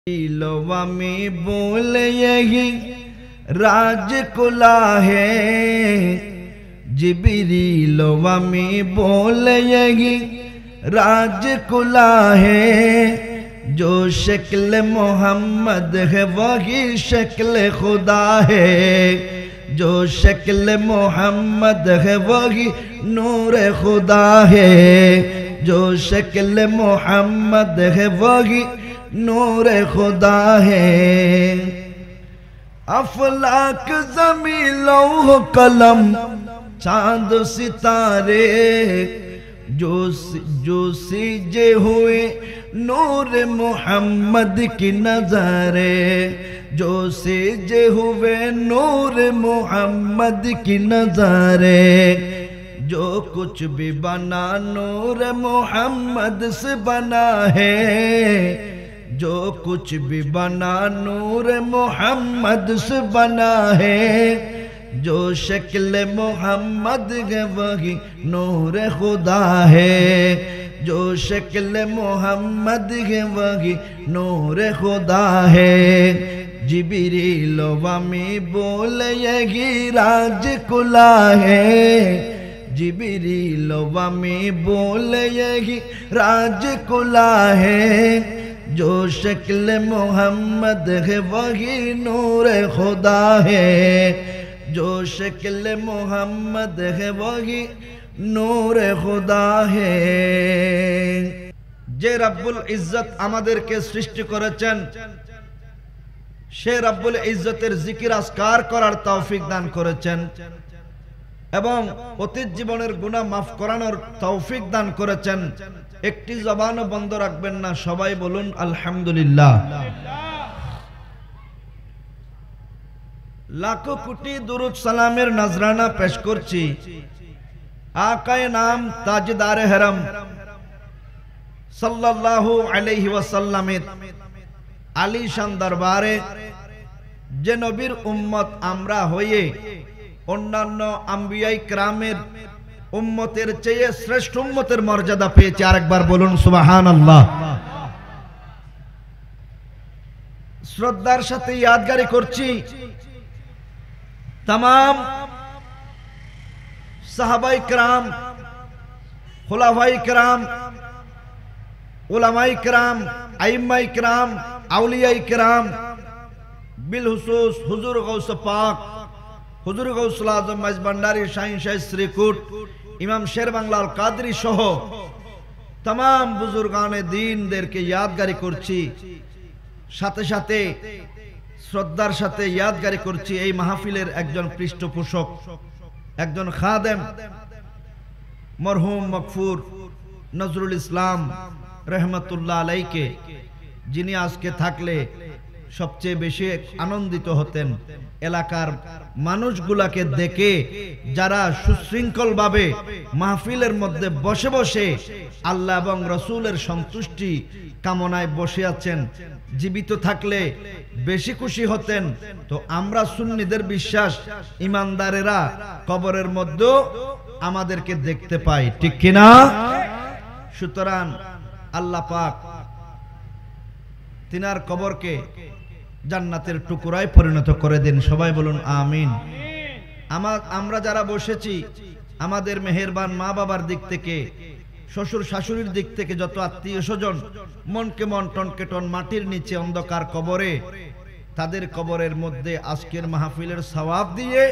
लोवा में बोल यही राज कुला है। जिब्रीलोवा में बोल यही राज कुला है। जो शक्ल मोहम्मद है वही शक्ल खुदा है। जो शक्ल मोहम्मद है वही नूर खुदा है। जो शक्ल मोहम्मद है वही नूर खुदा है। अफलाक ज़मीन लौह कलम चांद सितारे जो सीजे हुए नूर मोहम्मद की नज़ारे। जो सीजे हुए नूर मोहम्मद की नज़ारे। जो कुछ भी बना नूर मोहम्मद से बना है। जो कुछ भी बना नूर मोहम्मद से बना है। जो शक्ल मोहम्मद है वही नूर खुदा है। जो शक्ल मोहम्मद है वही नूर खुदा है। जिब्रीलोवा में बोल यही राज कुला है। जिब्रीलोवा में बोल यही राज कुला है। जो शक्ल मोहम्मद है वही नूर खुदा है। जो शक्ल मोहम्मद है वही नूर खुदा है। जे रब्बुल इज्जत आमादेरके सृष्टि करेছেন সে রব্বুল ইজ্জতের জিকির আজকার করার তৌফিক দান করেছেন এবং অতীত জীবনের গুনাহ মাফ করানোর তৌফিক দান করেছেন। একটি জবানও বন্ধ রাখবেন না, সবাই বলুন আলহামদুলিল্লাহ। লাখো কোটি দুরুদ সালামের নজরানা পেশ করছি আকায়ে নাম তাজদারে হরম সাল্লাল্লাহু আলাইহি ওয়াসাল্লামের আলিশান দরবারে। যে নবীর উম্মত আমরা হয়ে অন্যান্য আম্বিয়ায়ে কিরামের উম্মতের চেয়ে শ্রেষ্ঠ উম্মতের মর্যাদা পেয়েছে, আরেকবার বলুন সুবহানাল্লাহ। শ্রদ্ধার সাথে ইয়াদগারি করছি तमाम সাহাবায়ে কিরাম, খুলাফায়ে কিরাম, উলামায়ে কিরাম, আইম্মায়ে কিরাম, আউলিয়ায়ে কিরাম, বিলহুসুস হুজুর গৌস পাক, হুজুর গৌসুল আজম মাইজ ভান্ডারী শাহীন শাহ শ্রীকুট, ইমাম শের বাংলা আল কাদরি সহ तमाम বুজুর্গানে দ্বীনদেরকে ইয়াদগারি করছি। সাথে সাথে শ্রদ্ধার সাথে ইয়াদগারি করছি এই মাহফিলের একজন পৃষ্ঠপোষক, একজন খাদেম মরহুম মগফুর নজরুল ইসলাম রহমতুল্লাহ আলাইকে, যিনি আজকে থাকলে সবচেয়ে বেশি আনন্দিত হতেন। এলাকার মানুষগুলাকে দেখে যারা সুশৃঙ্খল ভাবে মাহফিলের মধ্যে বসে বসে আল্লাহ এবং রসুলের সন্তুষ্টি কামনায় বসে আছেন, জীবিত থাকলে বেশি খুশি হতেন। তো আমরা সুন্নিদের বিশ্বাস ইমানদারেরা কবরের মধ্যে আমাদেরকে দেখতে পাই, ঠিক কিনা? সুতরাং আল্লাহ পাক তিনার কবরকে জান্নাতের টুকরায় পরিণত করে দেন, সবাই বলুন আমিন। আমরা যারা বসেছি আমাদের মেহেরবান মা বাবার দিক থেকে, শ্বশুর শাশুড়ির দিক থেকে যত আত্মীয় স্বজন মনকে মন টনকে টন মাটির নিচে অন্ধকার কবরে, তাদের কবরের মধ্যে আজকের মাহফিলের সওয়াব দিয়ে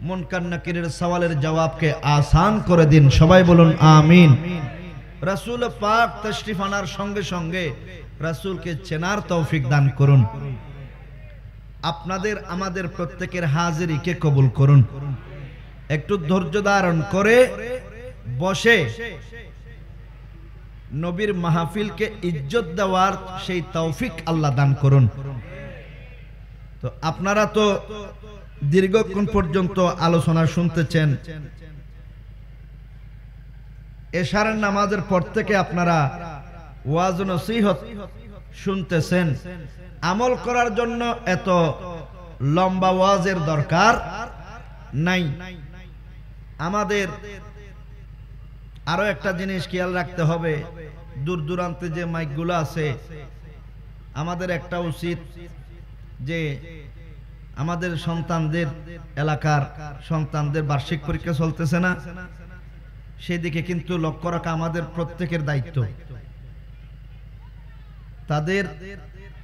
মুনকার নাকিরের সওয়ালের জবাবকে আসান করে দিন, সবাই বলুন আমিন। রাসূল পাক তশরিফ আনার সঙ্গে সঙ্গে রাসূলকে চেনার তৌফিক দান করুন। আপনাদের আমাদের প্রত্যেকের হাজিরিকে কবুল করুন। একটু ধৈর্য ধারণ করে বসে নবীর মাহফিলকে ইজ্জত দেওয়ার সেই তৌফিক আল্লাহ দান করুন। তো আপনারা তো দীর্ঘক্ষণ পর্যন্ত আলোচনা শুনতেছেন। এশারের নামাজের পর থেকে আপনারা ওয়াজ নসিহত শুনতেছেন। আমল করার জন্য এত লম্বা ওয়াজের দরকার নাই। আমাদের আরো একটা জিনিস খেয়াল রাখতে হবে, দূর দূরান্তে যে মাইকগুলো আছে আমাদের একটা উচিত যে আমাদের সন্তানদের, এলাকার সন্তানদের বার্ষিক পরীক্ষা চলতেছে না, সেদিকে কিন্তু লক্ষ্য রাখা আমাদের প্রত্যেকের দায়িত্ব।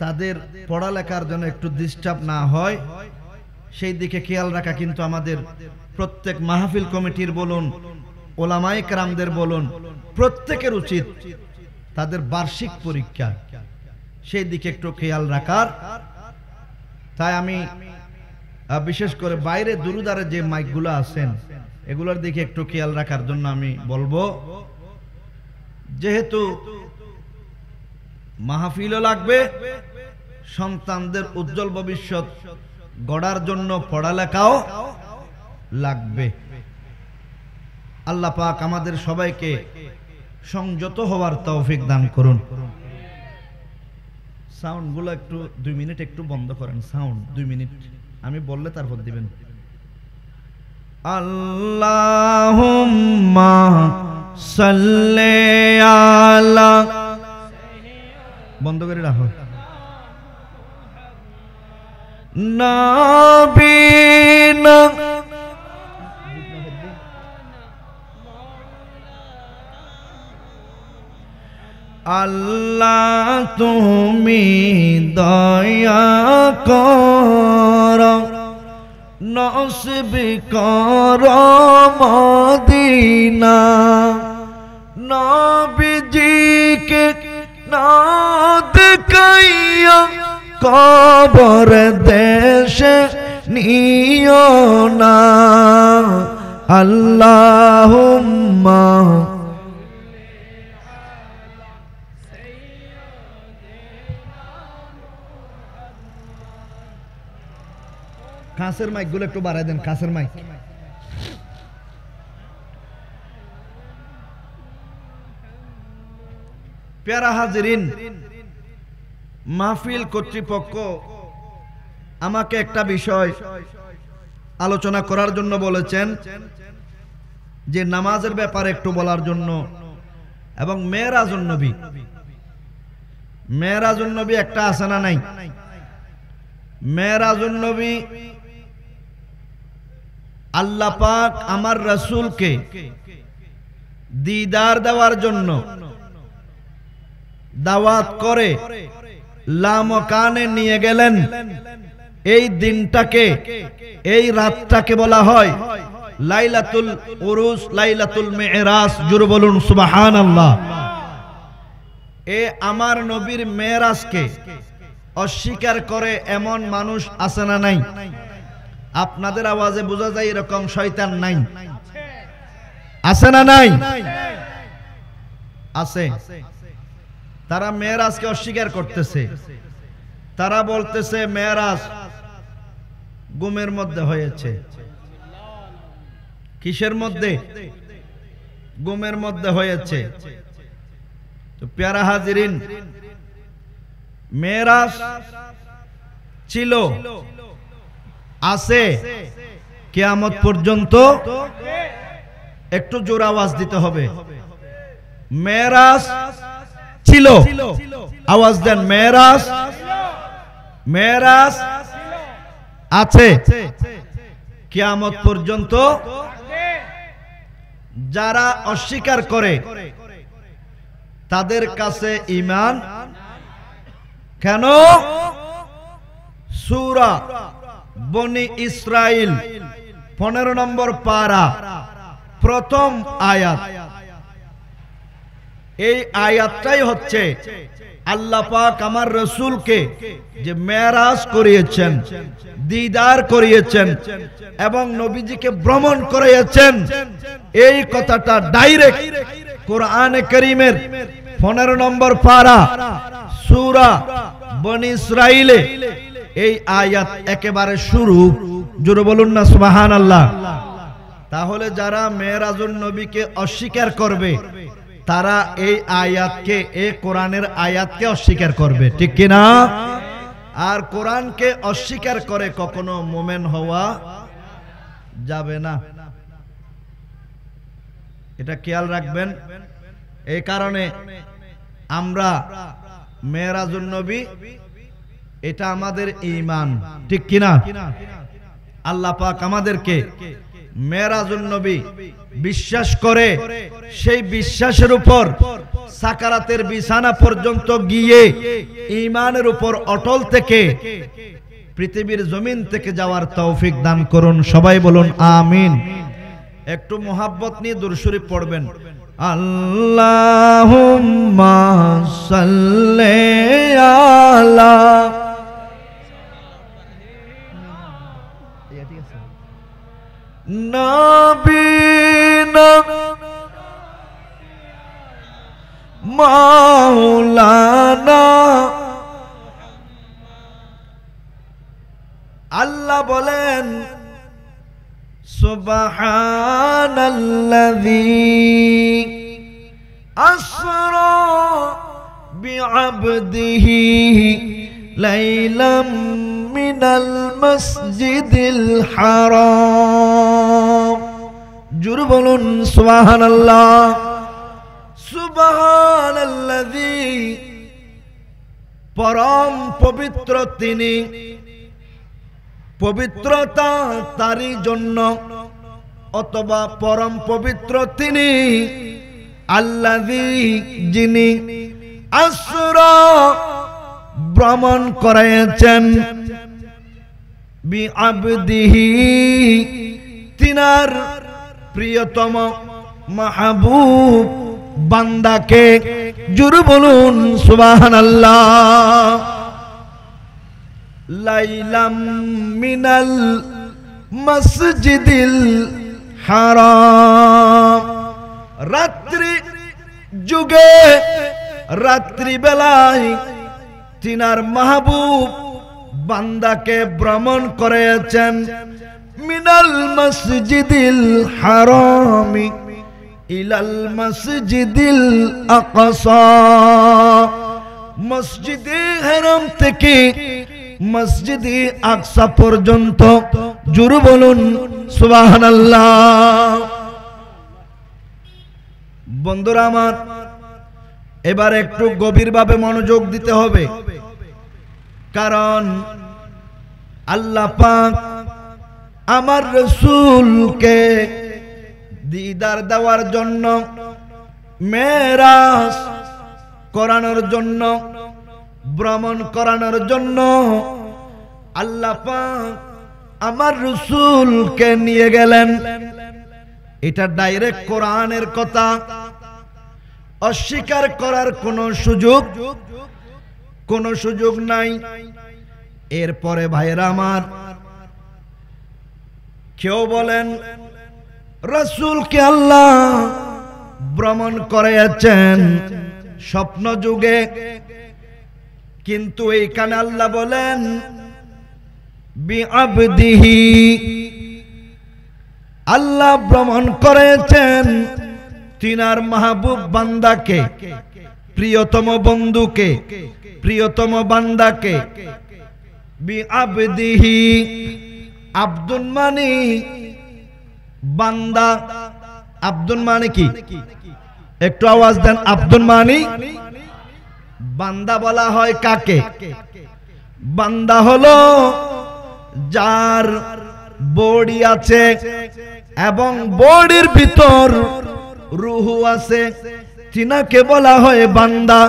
তাদের পড়ালেখার জন্য একটু ডিস্টার্ব না হয় সেই দিকে খেয়াল রাখা কিন্তু আমাদের প্রত্যেক মাহফিল কমিটির বলুন, ওলামায়ে কেরামদের বলুন, প্রত্যেকের উচিত তাদের বার্ষিক পরীক্ষা সেই দিকে একটু খেয়াল রাখার। তাই আমি বিশেষ করে বাইরে দুরুদারে যে মাইকগুলো আছেন এগুলোর দিকে একটু খেয়াল রাখার জন্য আমি বলবো। যেহেতু মাহফিলও লাগবে, সন্তানদের উজ্জ্বল ভবিষ্যৎ গড়ার জন্য পড়ালেখাও লাগবে। আল্লাহ পাক আমাদের সবাইকে সংযত হওয়ার তৌফিক দান করুন। সাউন্ডগুলো একটু 2 মিনিট একটু বন্ধ করেন, সাউন্ড 2 মিনিট, আমি বললে তারপর দিবেন। আল্লাহুম্মা সাল্লি আলা, বন্ধ করে রাখো, নবীনা আল্লাহ তুমি দয়া কর, নসিব কর মদিনা, নবীজিকে না দেখাইয়া কবর দেশে নিও না। আল্লাহুম্মা কাছের মাইক গুলো একটু বাড়াই দেন, কাছের মাইক। প্যারা হাজিরিন, মাহফিল কর্তৃপক্ষ আমাকে একটা বিষয় আলোচনা করার জন্য বলেছেন, যে নামাজের ব্যাপারে একটু বলার জন্য, এবং মেরাজুন নবী, মেরাজুন নবী একটা আছে না নাই? মেরাজুন নবী আল্লাহ পাক আমার রাসূলকে দিদার দেওয়ার জন্য দাওয়াত করে লামকানে নিয়ে গেলেন। এই দিনটাকে, এই রাতটাকে বলা হয় লাইলাতুল উরুস, লাইলাতুল মিরাজ। জোরে বলুন সুবহানাল্লাহ। এ আমার নবীর মেরাজকে অস্বীকার করে এমন মানুষ আছে না নাই? আপনাদের আওয়াজে বোঝা যায় এরকম শয়তান নাই, আছে না নাই? আছে। তারা মেরাজকে অস্বীকার করতেছে। তারা বলতেছে মেরাজ ঘুমের মধ্যে হয়েছে। কিসের মধ্যে? ঘুমের মধ্যে হয়েছে। তো প্যারা হাজিরিন, মেরাজ ছিল, আছে কিয়ামত পর্যন্ত। একটু জোর আওয়াজ দিতে হবে। মেরাজ ছিল, আওয়াজ দেন। মেরাজ, মেরাজ আছে কিয়ামত পর্যন্ত। যারা অস্বীকার করে তাদের কাছে ঈমান কেন? সূরা বনি ইসরাইল 15 নম্বর পারা, প্রথম আয়াত। এই আয়াতটাই হচ্ছে আল্লাহ পাক আমার রাসূলকে যে মেরাজ করিয়েছেন, দিদার করিয়েছেন এবং নবীজিকে ভ্রমণ করিয়েছেন, এই কথাটা ডাইরেক্ট কোরআনে কারীমের 15 নম্বর পারা সূরা বনি ইসরাইলে এই আয়াত একেবারে শুরু। জোরে বলুন না সুবহানাল্লাহ। তাহলে যারা মেরাজুন নবীকে অস্বীকার করবে তারা এই আয়াতকে, এই কোরআনের আয়াতকে অস্বীকার করবে, ঠিক কি না? আর কোরআনকে অস্বীকার করে কখনো মুমিন হওয়া যাবে না। এটা খেয়াল রাখবেন। এই কারণে আমরা মেরাজুন নবী এটা আমাদের ঈমান, ঠিক কিনা? আল্লাহ পাক আমাদেরকে মেরাজুন নবী বিশ্বাস করে সেই বিশ্বাসের উপর সাকারাতের বিছানা পর্যন্ত গিয়ে ঈমানের উপর অটল থেকে পৃথিবীর জমিন থেকে যাওয়ার তৌফিক দান করুন। সবাই বলুন আমিন। একটু মোহাব্বত নিয়ে দুরূদ শরীফ পড়বেন। আল্লাহুম্মা সাল্লি আলা নবিনা মাওলানা। আল্লাহ বলেন সুবহানাল্লাযী আসরা বিআবদিহি লাইলাম মিনাল মাসজিদিল হারাম। জোরে বলুন সুবহানাল্লাহ। সুবহানাল্লাযী পরম পবিত্র তিনি, পবিত্রতা তারই জন্য, অথবা পরম পবিত্র তিনি আল্লাযী যিনি আসরা ভ্রমণ করেছেন বিআবদিহি তিনার প্রিয়তম মাহবুব বান্দাকে। জোরে বলুন সুবহানাল্লাহ। লাইলাম মিনাল মসজিদিল হারাম, রাত্রি যুগে রাত্রি বেলায় তিনার মাহবুব বান্দাকে ভ্রমণ করেছেন মিনাল মসজিদিল হারামি ইলাল মসজিদিল আকসা, মসজিদে হারাম থেকে মসজিদে আকসা পর্যন্ত। জোরে বলুন সুবহানাল্লাহ। বন্ধুরা আমার, এবার একটু গভীরভাবে মনোযোগ দিতে হবে, কারণ আল্লাহ পাক আমার রাসূলকে দিদার দেওয়ার জন্য, মেরাজ করানোর জন্য, ভ্রমণ করানোর জন্য আল্লাহ পাক আমার রাসূলকে নিয়ে গেলেন। এটা ডাইরেক্ট কোরআনের কথা, অস্বীকার করার কোনো সুযোগ নাই। এরপরে ভাইরা আমার, কেউ বলেন রাসূলকে আল্লাহ ভ্রমণ করেছেন স্বপ্ন যুগে, কিন্তু এইখানে আল্লাহ বলেন বিআবদিহি, আল্লাহ ভ্রমণ করেছেন তিনার মাহবুব বান্দাকে, প্রিয়তম বন্ধুকে, প্রিয়তম বান্দাকে। বিআবদিহি, আব্দুল মানে বান্দা, আব্দুল মানে কি? একটু আওয়াজ দেন। আব্দুল মানে বান্দা বলা হয় কাকে? বান্দা হলো যার বডি আছে এবং বডির ভিতর রূহ আছে, তিনাকে বলা হয় বান্দা,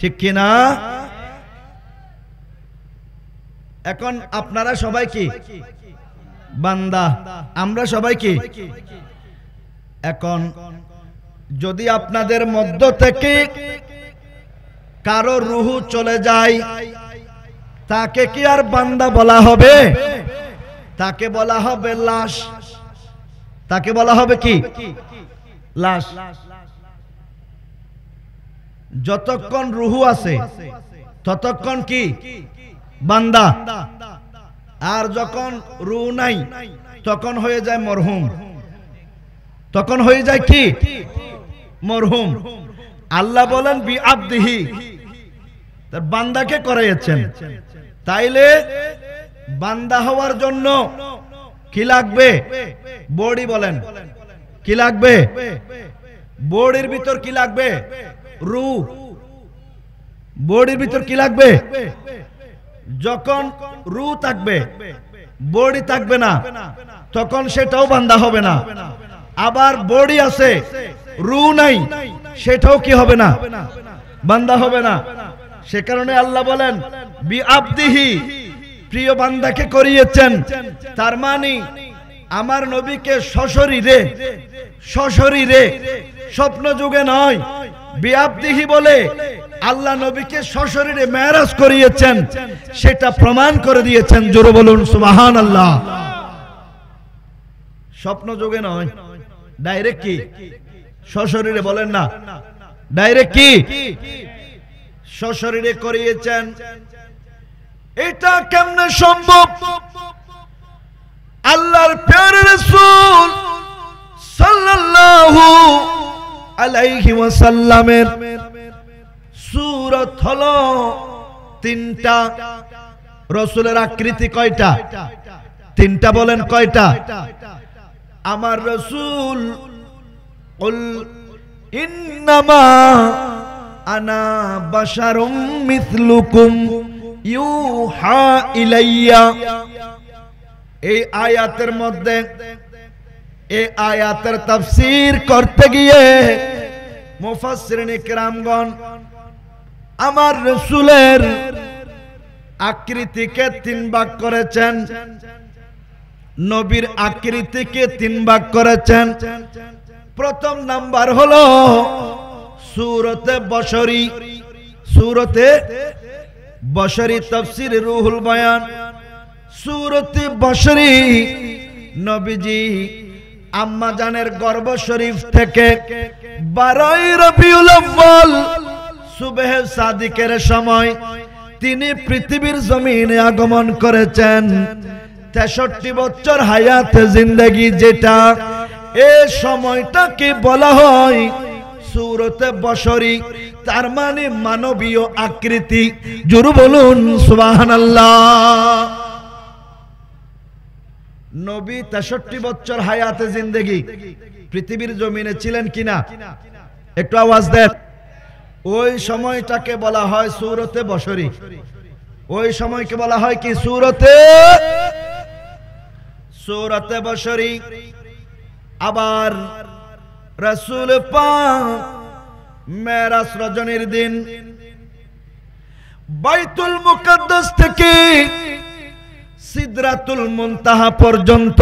ঠিক কিনা? এখন আপনারা সবাই কি বান্দা? আমরা সবাই কি? এখন যদি আপনাদের মধ্য থেকে কারো রূহ চলে যায়, তাকে কি আর বান্দা বলা হবে? তাকে বলা হবে লাশ। তাকে বলা হবে কি? লাশ। যতক্ষণ রূহ আছে ততক্ষণ কি বান্দা, আর যখন রূহ নাই তখন হয়ে যায় মরহুম। তখন হয়ে যায় কি? মরহুম। আল্লাহ বলেন বিআবদিহি, তার বান্দাকে করেছেন। তাইলে বান্দা হওয়ার জন্য কি লাগবে? বডি। বলেন কি লাগবে? বডির ভিতর কি লাগবে? রূহ। বডির ভিতর কি লাগবে? যখন রু থাকবে, বডি থাকবে না, তখন সেটাও বান্দা হবে না। আবার বডি আছে, রু নাই, সেটাও কি হবে না? বান্দা হবে না। সে কারণে আল্লাহ বলেন বি আবদিহি, প্রিয় বান্দাকে করিয়েছেন। তার মানে আমার নবীকে সশরীরে, সশরীরে, স্বপ্ন যুগে নয়, বি আবদিহি বলে আল্লাহ নবীকে সশরীরে মেরাজ করিয়েছেন, সেটা প্রমাণ করে দিয়েছেন। জোরে বলুন সুবহানাল্লাহ। স্বপ্ন যুগে নয়, ডাইরেক্ট কি? সশরীরে বলেন না, ডাইরেক্ট কি? সশরীরে করিয়েছেন। এটা কেমনে সম্ভব? আল্লাহর প্যারে রাসূল সাল্লাল্লাহু আলাইহি ওয়াসাল্লামের সূরত হলো তিনটা। রাসূলের আকৃতি কয়টা? তিনটা। বলেন কয়টা? আমার রাসূল কুল ইন্নামা আনা বাশারুম মিথলুকুম ইউহা ইলাইয়া। এই আয়াতের মধ্যে, এই আয়াতের তাফসীর করতে গিয়ে মুফাসসিরিন ইকরামগণ আমার রাসূলের আকৃতিকে তিন ভাগ করেছেন, নবীর আকৃতিকে তিন ভাগ করেছেন। প্রথম নাম্বার হলো সূরতে বশরী। সূরতে বশরী তাফসীর রুহুল বয়ান। সূরতে বশরী নবীজি আম্মা জানের গর্ভ শরীফ থেকে 12 রবিউল আউয়াল সুবহে সাদিকের সময় তিনি পৃথিবীর জমিনে আগমন করেছেন। 63 বছর হায়াতে জিন্দেগি, যেটা এই সময়টাকে বলা হয় সূরতে বশরী, তার মানে মানবীয় আকৃতি। জোরে বলুন সুবহানাল্লাহ। নবী 63 বছর হায়াতে জিন্দেগি পৃথিবীর জমিনে ছিলেন কিনা? একটু আওয়াজ দেন। ওই সময়টাকে বলা হয় সূরতে বশরী। ওই সময়কে বলা হয় কি? সূরতে বশরী। আবার রাসূল পাক মেরাজ রজনীর দিন বাইতুল মুকাদ্দাস থেকে সিদরাতুল মুনতাহা পর্যন্ত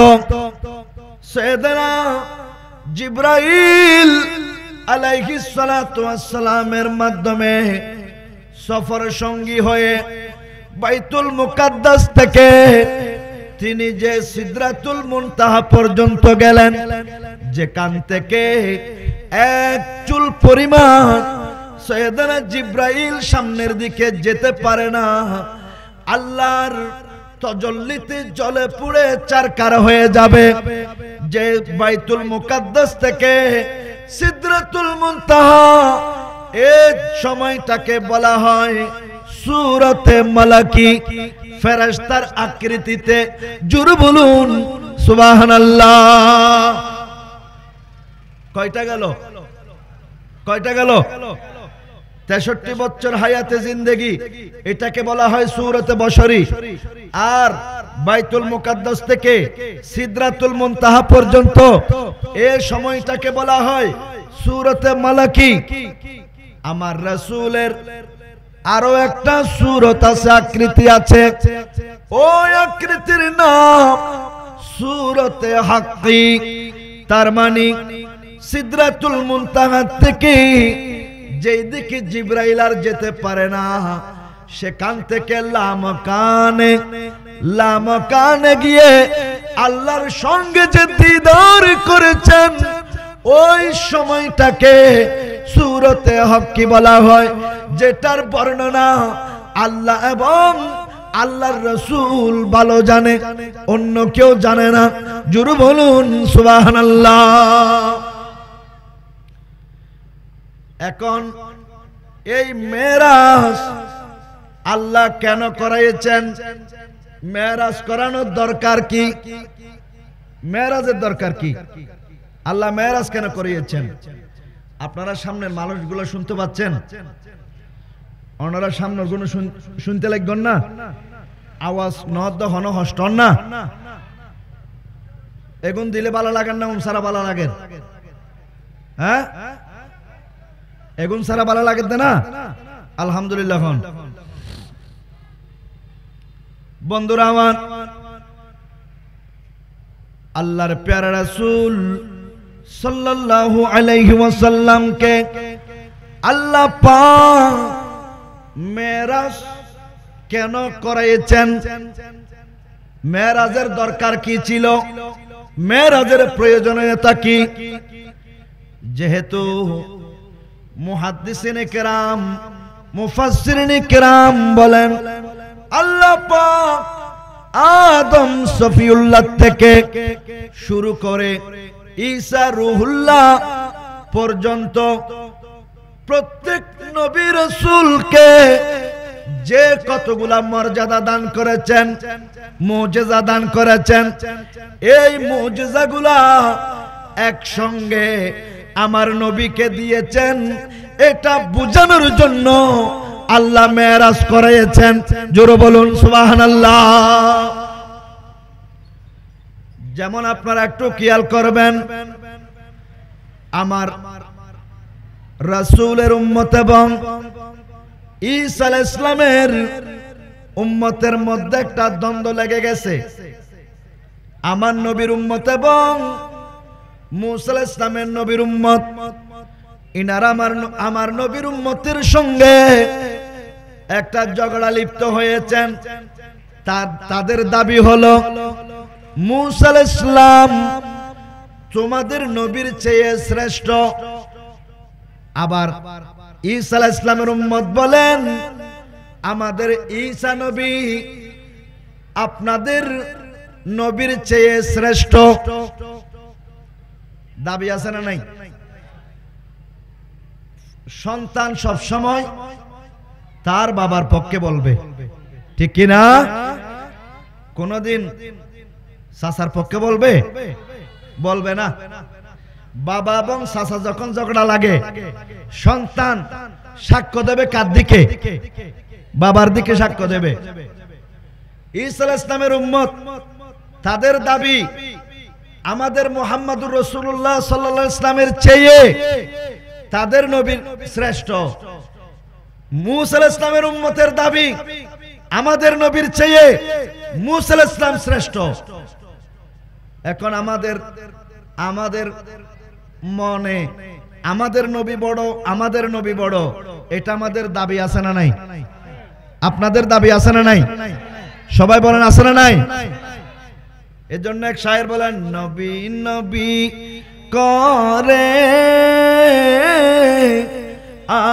সাইয়েদনা জিবরাইল আলাইহিস সালাতু ওয়াস সালামের মাধ্যমে সফর সঙ্গী হয়ে বাইতুল মুকাদ্দাস থেকে তিনি যে সিদরাতুল মুনতাহা পর্যন্ত গেলেন, যেখান থেকে এক চুল পরিমাণ সাইয়েদনা জিবরাইল সামনের দিকে যেতে পারে না। আল্লাহর তজল্লিতে জ্বলে পুড়ে চারকার হয়ে যাবে। যে বাইতুল মুকাদ্দাস থেকে সিদরাতুল মুনতাহা, এই সময়টাকে বলা হয় সূরতে মালাকি, ফেরেশতার আকৃতিতে। জোরে বলুন সুবহানাল্লাহ। কয়টা গেল? কয়টা গেল? 63 বছর হায়াতে জিন্দেগি, এটাকে বলা হয় সূরতে বশরী। আর বাইতুল মুকাদ্দাস থেকে সিদরাতুল মুনতাহা পর্যন্ত এই সময়টাকে বলা হয় সূরতে মালাকি। আমার রাসূলের আরো একটা সূরত আছে, আকৃতি আছে। ওই আকৃতির নাম সূরতে হাক্কি। তার মানে সিদরাতুল মুনতাহা থেকে যেই দিকে জিবরাইল আর যেতে পারে না, সেখান থেকে লামকানে গিয়ে আল্লাহর সঙ্গে যে দিদার করেছেন, ওই সময়টাকে সূরতে হাক্কি বলা হয়, যেটার বর্ণনা আল্লাহ এবং আল্লাহর রাসূল ভালো জানে, অন্য কেউ জানে না। জোরে বলুন সুবহানাল্লাহ। এখন এই মেরাজ আল্লাহ কেন করাইছেন? মেরাজ করানোর দরকার কি? মেরাজের দরকার কি? আল্লাহ মেরাজ কেন করিয়েছেন? আপনারা সামনের মানুষগুলো শুনতে পাচ্ছেন? ওনারা সামনে কোনো শুনতে লাগবেন না, আওয়াজ নদ হন হস্টন না, এগুন দিলে ভালো লাগেন না সারা ভালো লাগে? হ্যাঁ, এগুন সারা ভালো লাগে না? আলহামদুলিল্লাহ। বন্ধুরা আমার, আল্লাহর প্যারা রাসূল সাল্লাল্লাহু আলাইহি ওয়াসাল্লামকে আল্লাহ পাক মেরাজ কেন করাইছেন? মেরাজের দরকার কি ছিল? মেরাজের প্রয়োজনীয়তা কি? যেহেতু মুহাদ্দিসিনে কেরাম, মুফাসসিরিনে কেরাম বলেন আল্লাহ পাক আদম সফিউল্লাহ থেকে শুরু করে ঈসা রূহুল্লাহ পর্যন্ত প্রত্যেক নবী রাসূলকে যে কতগুলা মর্যাদা দান করেছেন, মুজিজা দান করেছেন, এই মুজিজাগুলা একসঙ্গে আমার নবীকে দিয়েছেন। এটা বোঝানোর জন্য আল্লাহ মেরাজ করাইছেন। জোরে বলুন সুবহানাল্লাহ। যেমন আপনারা একটু খেয়াল করবেন, আমার রাসূলের উম্মত এবং ঈসা আলাইহিস সালামের উম্মতের মধ্যে একটা দ্বন্দ্ব লেগে গেছে। আমার নবীর উম্মত এবং মুসা আলাইহিস সালামের নবীর উম্মত, ইনারা আমার নবীর উম্মতের সঙ্গে একটা ঝগড়া লিপ্ত হয়েছেন। তাদের দাবি হলো মুসা আলাইহিস সালাম তোমাদের নবীর চেয়ে শ্রেষ্ঠ। আবার ঈসা আলাইহিস সালামের উম্মত বলেন আমাদের ঈসা নবী আপনাদের নবীর চেয়ে শ্রেষ্ঠ। দাবি আছে না নাই? সন্তান সব সময় তার বাবার পক্ষে বলবে, ঠিক কি না? কোনদিন চাচার পক্ষে বলবে? বলবে না। বাবা এবং চাচা যখন ঝগড়া লাগে, সন্তান সাক্ষ্য দেবে কার দিকে? বাবার দিকে সাক্ষ্য দেবে। ঈসা আলাইহিস সালামের উম্মত, তাদের দাবি আমাদের মুহাম্মদুর রাসূলুল্লাহ সাল্লাল্লাহু আলাইহি ওয়াসাল্লামের চেয়ে তাদের নবী শ্রেষ্ঠ। মুসা আলাইহিস সালামের উম্মতের দাবি আমাদের নবীর চেয়ে মুসা আলাইহিস সালাম শ্রেষ্ঠ। এখন আমাদের মনে আমাদের নবী বড়, আমাদের নবী বড়, এটা আমাদের দাবি আছে না নাই? আপনাদের দাবি আছে না নাই? সবাই বলেন আছে না নাই? এজন্য এক শায়ের বলেন নবী নবী করে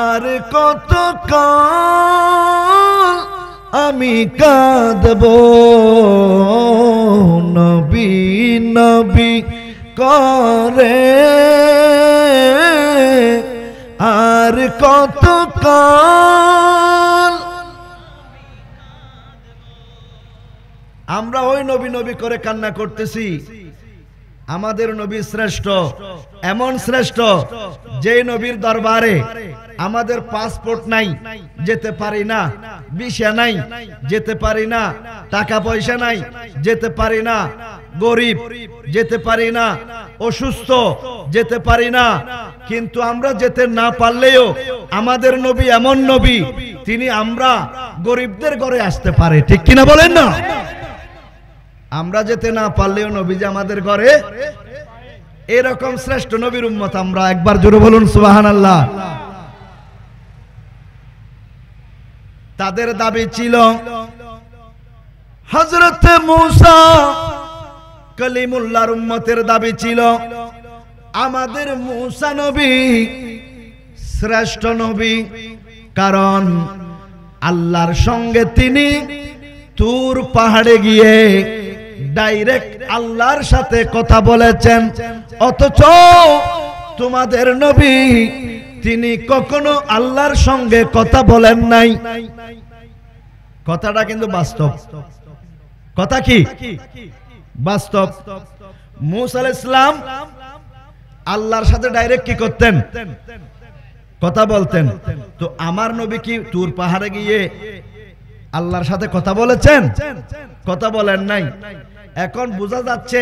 আর কত কাল আমি কাঁদব, নবী নবী করে আর কত কাল। আমরা ওই নবী নবী করে কান্না করতেছি। আমাদের নবী শ্রেষ্ঠ, এমন শ্রেষ্ঠ যে নবীর দরবারে আমাদের পাসপোর্ট নাই, যেতে পারি না, ভিসা নাই, যেতে পারি না, টাকা পয়সা নাই, যেতে পারি না, গরিব যেতে পারি না, অসুস্থ যেতে পারি না। কিন্তু আমরা যেতে না পারলেও আমাদের নবী এমন নবী, তিনি আমরা গরিবদের ঘরে আসতে পারে, ঠিক কিনা বলেন না? আমরা যেতে না পারলেও নবী যে আমাদের ঘরে, এরকম শ্রেষ্ঠ নবীর উম্মত আমরা। একবার জোরে বলুন সুবহানাল্লাহ। তাদের দাবি ছিল হযরত মুসা কলিমুল্লাহর উম্মতের দাবি ছিল আমাদের মুসা নবী শ্রেষ্ঠ নবী, কারণ আল্লাহর সঙ্গে তিনি তুর পাহাড়ে গিয়ে ডাইরেক্ট আল্লাহর সাথে কথা বলেছেন। অথচ তোমাদের নবী তিনি কখনো আল্লাহর সঙ্গে কথা বলেন নাই। কথাটা কিন্তু বাস্তব। কথা কি বাস্তব? মুসা আলাইহিস সালাম আল্লাহর সাথে ডাইরেক্ট কি করতেন? কথা বলতেন। তো আমার নবী কি তুর পাহাড়ে গিয়ে আল্লাহর সাথে কথা বলেছেন? কথা বলেন নাই। এখন বোঝা যাচ্ছে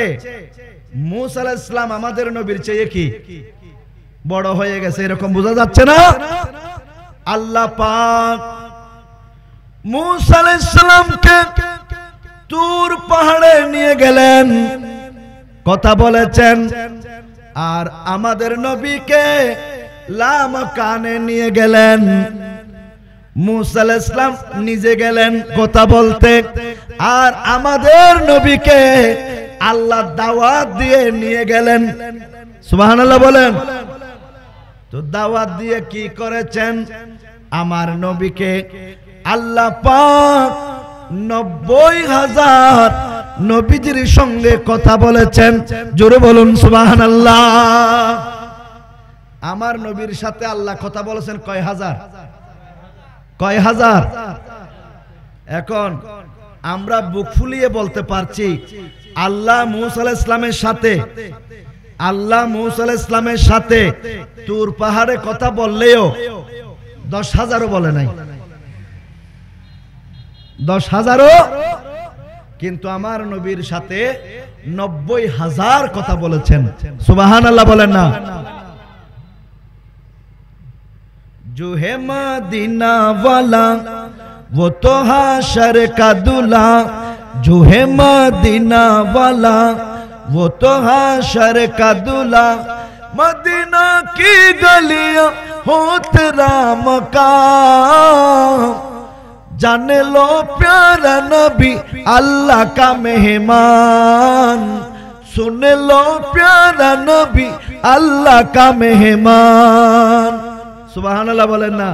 মূসা আলাইহিস সালাম আমাদের নবীর চেয়ে কি বড় হয়ে গেছে, এরকম বোঝা যাচ্ছে না? আল্লাহ পাক মূসা আলাইহিস সালামকে তুর পাহাড়ে নিয়ে গেলেন, কথা বলেছেন। আর আমাদের নবীকে লামাকানে নিয়ে গেলেন। মূসা আলাইহিস সালাম নিজে গেলেন কথা বলতে, আর আমাদের নবীকে আল্লাহ দাওয়াত দিয়ে নিয়ে গেলেন। সুবহানাল্লাহ বলেন। তো দাওয়াত দিয়ে কি করেছেন? আমার নবীকে আল্লাহ পাক 90,000 নবীজির সঙ্গে কথা বলেছেন। জোরে বলুন সুবহানাল্লাহ। আমার নবীর সাথে আল্লাহ কথা বলেছেন কয় হাজার? কয় হাজার? এখন আমরা বুক ফুলিয়ে বলতে পারছি আল্লাহ মূসা আলাইহিস সালামের সাথে, আল্লাহ মূসা আলাইহিস সালামের সাথে তুর পাহাড়ে কথা বললেও 10,000ও বলে নাই, 10,000ও, কিন্তু আমার নবীর সাথে 90,000 কথা বলেছেন। সুবহানাল্লাহ বলেন না। जो है मदीना वाला वो तो हाशर का दूल्हा, जो है मदीना वाला वो तो हाशर का दूल्हा, मदीना की गलियां हो तेरा मकाम, जाने लो प्यारा नबी अल्लाह का मेहमान, सुन लो प्यारा नबी अल्लाह का मेहमान। সুবহানাল্লাহ বলেন না।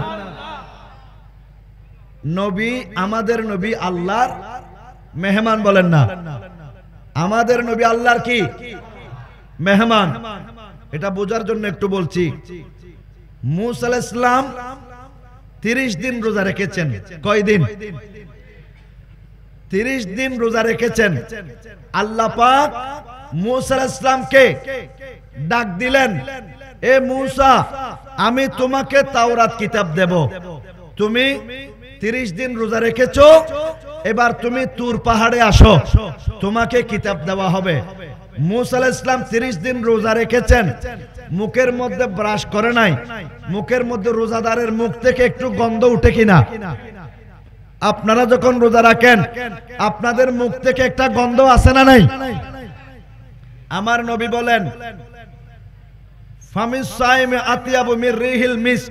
নবী, আমাদের নবী আল্লাহর মেহমান বলেন না। আমাদের নবী আল্লাহর কি মেহমান। এটা বোঝার জন্য একটু বলছি। মূসা আলাইহিস সালাম 30 দিন রোজা রেখেছেন। কয় দিন? 30 দিন রোজা রেখেছেন। আল্লাহ পাক মূসা আলাইহিস সালামকে ডাক দিলেন, এ মূসা, আমি তোমাকে তাওরাত কিতাব দেব, তুমি 30 দিন রোজা রেখেছো, এবার তুমি তুর পাহাড়ে আসো, তোমাকে কিতাব দেওয়া হবে। মূসা আলাইহিস সালাম 30 দিন রোজা রেখেছেন, মুখের মধ্যে ব্রাশ করে নাই। মুখের মধ্যে রোজাদারের মুখ থেকে একটু গন্ধ উঠে কিনা? আপনারা যখন রোজা রাখেন আপনাদের মুখ থেকে একটা গন্ধ আসে না নাই? আমার নবী বলেন, ফামিস সাইমে আতিয়াবু মির রিহিল মিস্ক,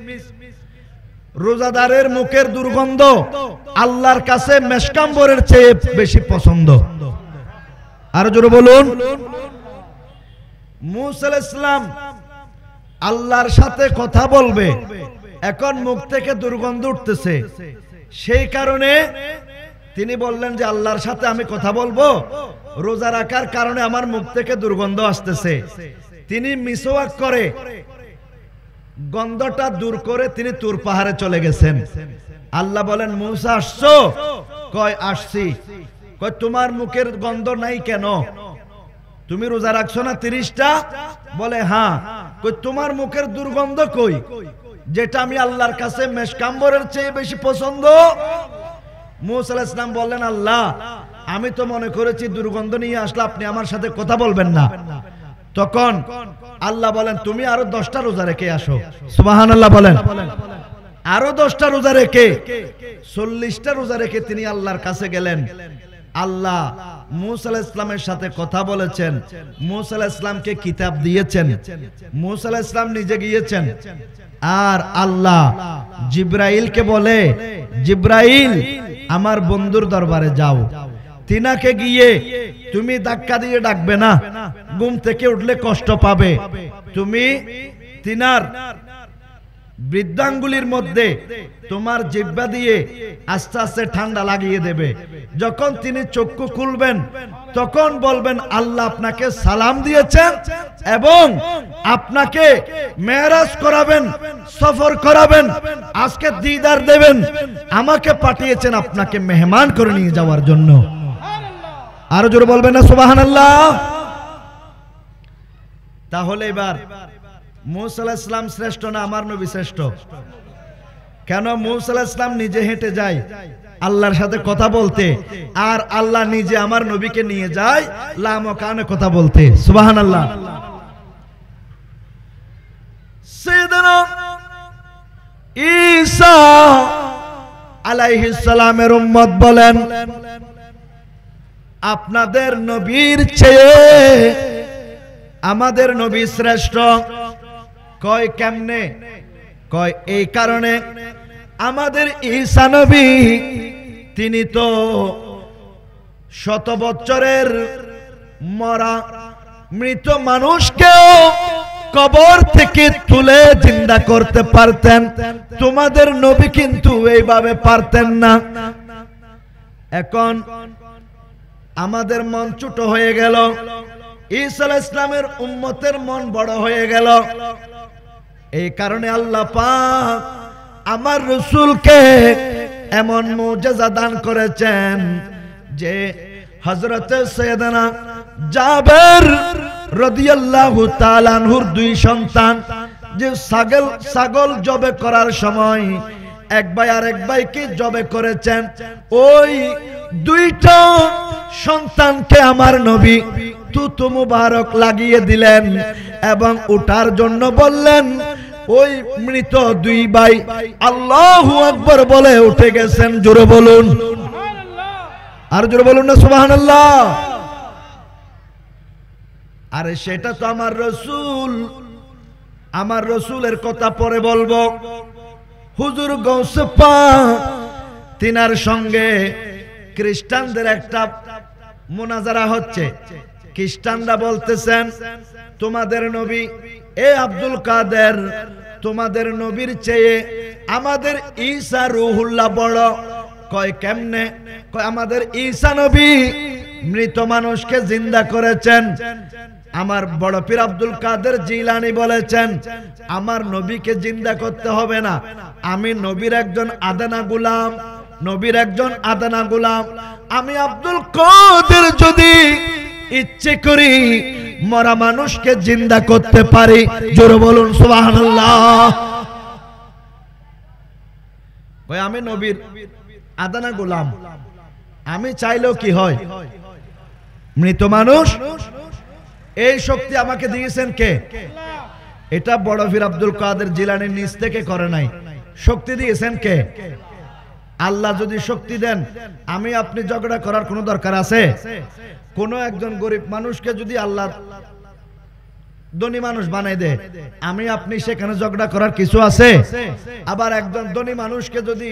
রোজাদারের মুখের দুর্গন্ধ আল্লাহর কাছে মেশকাম্বরের চেয়ে বেশি পছন্দ। আর জোরে বলুন। মূসা আলাইহিস সালাম আল্লাহর সাথে কথা বলবে, এখন মুখ থেকে দুর্গন্ধ উঠতেছে, সেই কারণে তিনি বললেন যে আল্লাহর সাথে আমি কথা বলবো, রোজা রাখার কারণে আমার মুখ থেকে দুর্গন্ধ আসতেছে। তিনি মিসওয়াক করে গন্ধটা দূর করে তিনি তুর পাহাড়ে চলে গেছেন। আল্লাহ বলেন, মূসা আসছো? কয় আসছি। কয় তোমার মুখের গন্ধ নাই কেন? তুমি রোজা রাখছো না 30টা? বলে হ্যাঁ। কই তোমার মুখের দুর্গন্ধ কই, যেটা আমি আল্লাহর কাছে মেশকাম্বরের চেয়ে বেশি পছন্দ? মূসা আলাইহিস সালাম বললেন, আল্লাহ, আমি তো মনে করেছি দুর্গন্ধ নিয়ে আসলে আপনি আমার সাথে কথা বলবেন না। তখন আল্লাহ বলেন, তুমি আরো 10টা রোজা রেখে আসো। সুবহানাল্লাহ বলেন। আরো 10টা রোজা রেখে 40টা রোজা রেখে তিনি আল্লাহর কাছে গেলেন। আল্লাহ মূসা আলাইহিস সালামের সাথে কথা বলেছেন, মূসা আলাইহিস সালামকে কিতাব দিয়েছেন, মূসা আলাইহিস সালাম নিজে গিয়েছেন। আর আল্লাহ জিব্রাইলকে বলে, জিব্রাইল আমার বন্ধুর দরবারে যাও, তিনাকে গিয়ে তুমি ধাক্কা দিয়ে ডাকবে না, ঘুম থেকে উঠলে কষ্ট পাবে, তুমি তিনার বৃদ্ধাঙ্গুলির মধ্যে তোমার জিহ্বা দিয়ে আস্তে আস্তে ঠান্ডা লাগিয়ে দেবে। যখন তিনি চক্ষু খুলবেন তখন বলবেন, আল্লাহ আপনাকে সালাম দিয়েছেন এবং আপনাকে মেরাজ করাবেন, সফর করাবেন, আজকে দিদার দেবেন, আমাকে পাঠিয়েছেন আপনাকে মেহমান করে নিয়ে যাওয়ার জন্য। আরো জোরে বলবেন না সুবহানাল্লাহ? তাহলে এবার মুসা আলাইহিস সালাম শ্রেষ্ঠ না আমার নবী শ্রেষ্ঠ? কেন? মুসা আলাইহিস সালাম নিজে হেঁটে যায় আল্লাহর সাথে কথা বলতে, আর আল্লাহ নিজে আমার নবীকে নিয়ে যায় লামকানে কথা বলতে। সুবহানাল্লাহ। সাইয়েদনা ঈসা আলাইহিস সালামের উম্মত বলেন, আপনাদের নবীর চেয়ে আমাদের নবী শ্রেষ্ঠ। কয় কেমনে? কয় এই কারণে, আমাদের ঈসা নবী তিনি তো শত বছরের মরা মৃত মানুষকেও কবর থেকে তুলে জিন্দা করতে পারতেন, তোমাদের নবী কিন্তু এইভাবে পারতেন না। এখন আমাদের মন ছোট হয়ে গেল, ঈসা আলাইহিস সালামের উম্মতের মন বড় হয়ে গেল। এই কারণে আল্লাহ পাক আমার রাসূলকে এমন মুজিজা দান করেছেন যে হযরত সাইয়েদনা জাবের রাদিয়াল্লাহু তাআলা আনহুর দুই সন্তান যে ছাগল জবে করার সময় এক ভাই আর এক ভাইকে জবে করেছেন, ওই দুইটা সন্তানকে আমার নবী তুতু মুবারক লাগিয়ে দিলেন এবং উঠার জন্য বললেন। ওই মৃত দুই ভাই আল্লাহু আকবার বলে উঠে গেছেন। জোরে বলুন, আর জোরে বলুন না সুবহানাল্লাহ। আরে সেটা তো আমার রাসূল, আমার রাসূলের কথা পরে বলবো। হুজুর গৌসে পাক তিনার সঙ্গে খ্রিস্টানদের একটা মুনাজারা হচ্ছে। খ্রিস্টানরা বলতেছেন, তোমাদের নবী এ আব্দুল কাদের, তোমাদের নবীর চেয়ে আমাদের ঈসা রূহুল্লাহ বড়। কয় কেমনে? কয় আমাদের ঈসা নবী মৃত মানুষকে জিন্দা করেছেন। আমার বড় পীর আব্দুল কাদের জিলানী বলেছেন, আমার নবীকে জিন্দা করতে হবে না, আমি নবীর একজন আদানা গোলাম, নবীর একজন আদানা গোলাম। আমি আব্দুল কাদের যদি ইচ্ছে করি মরা মানুষকে জিন্দা করতে পারি। জোরে বলুন সুবহানাল্লাহ। ওই আমি নবীর আদানা গোলাম, আমি চাইলেও কি হয়? মৃত মানুষ। এই শক্তি আমাকে দিয়েছেন কে? এটা বড় পীর আব্দুল কাদের জিলানীর নিজ থেকে করে নাই, শক্তি দিয়েছেন কে? আল্লাহ যদি শক্তি দেন, আমি আপনি ঝগড়া করার কোনো দরকার আছে? কোন একজন গরিব মানুষকে যদি আল্লাহ ধনী মানুষ বানাই দেয়, আমি আপনি সেখানে ঝগড়া করার কিছু আছে? আবার একজন ধনী মানুষকে যদি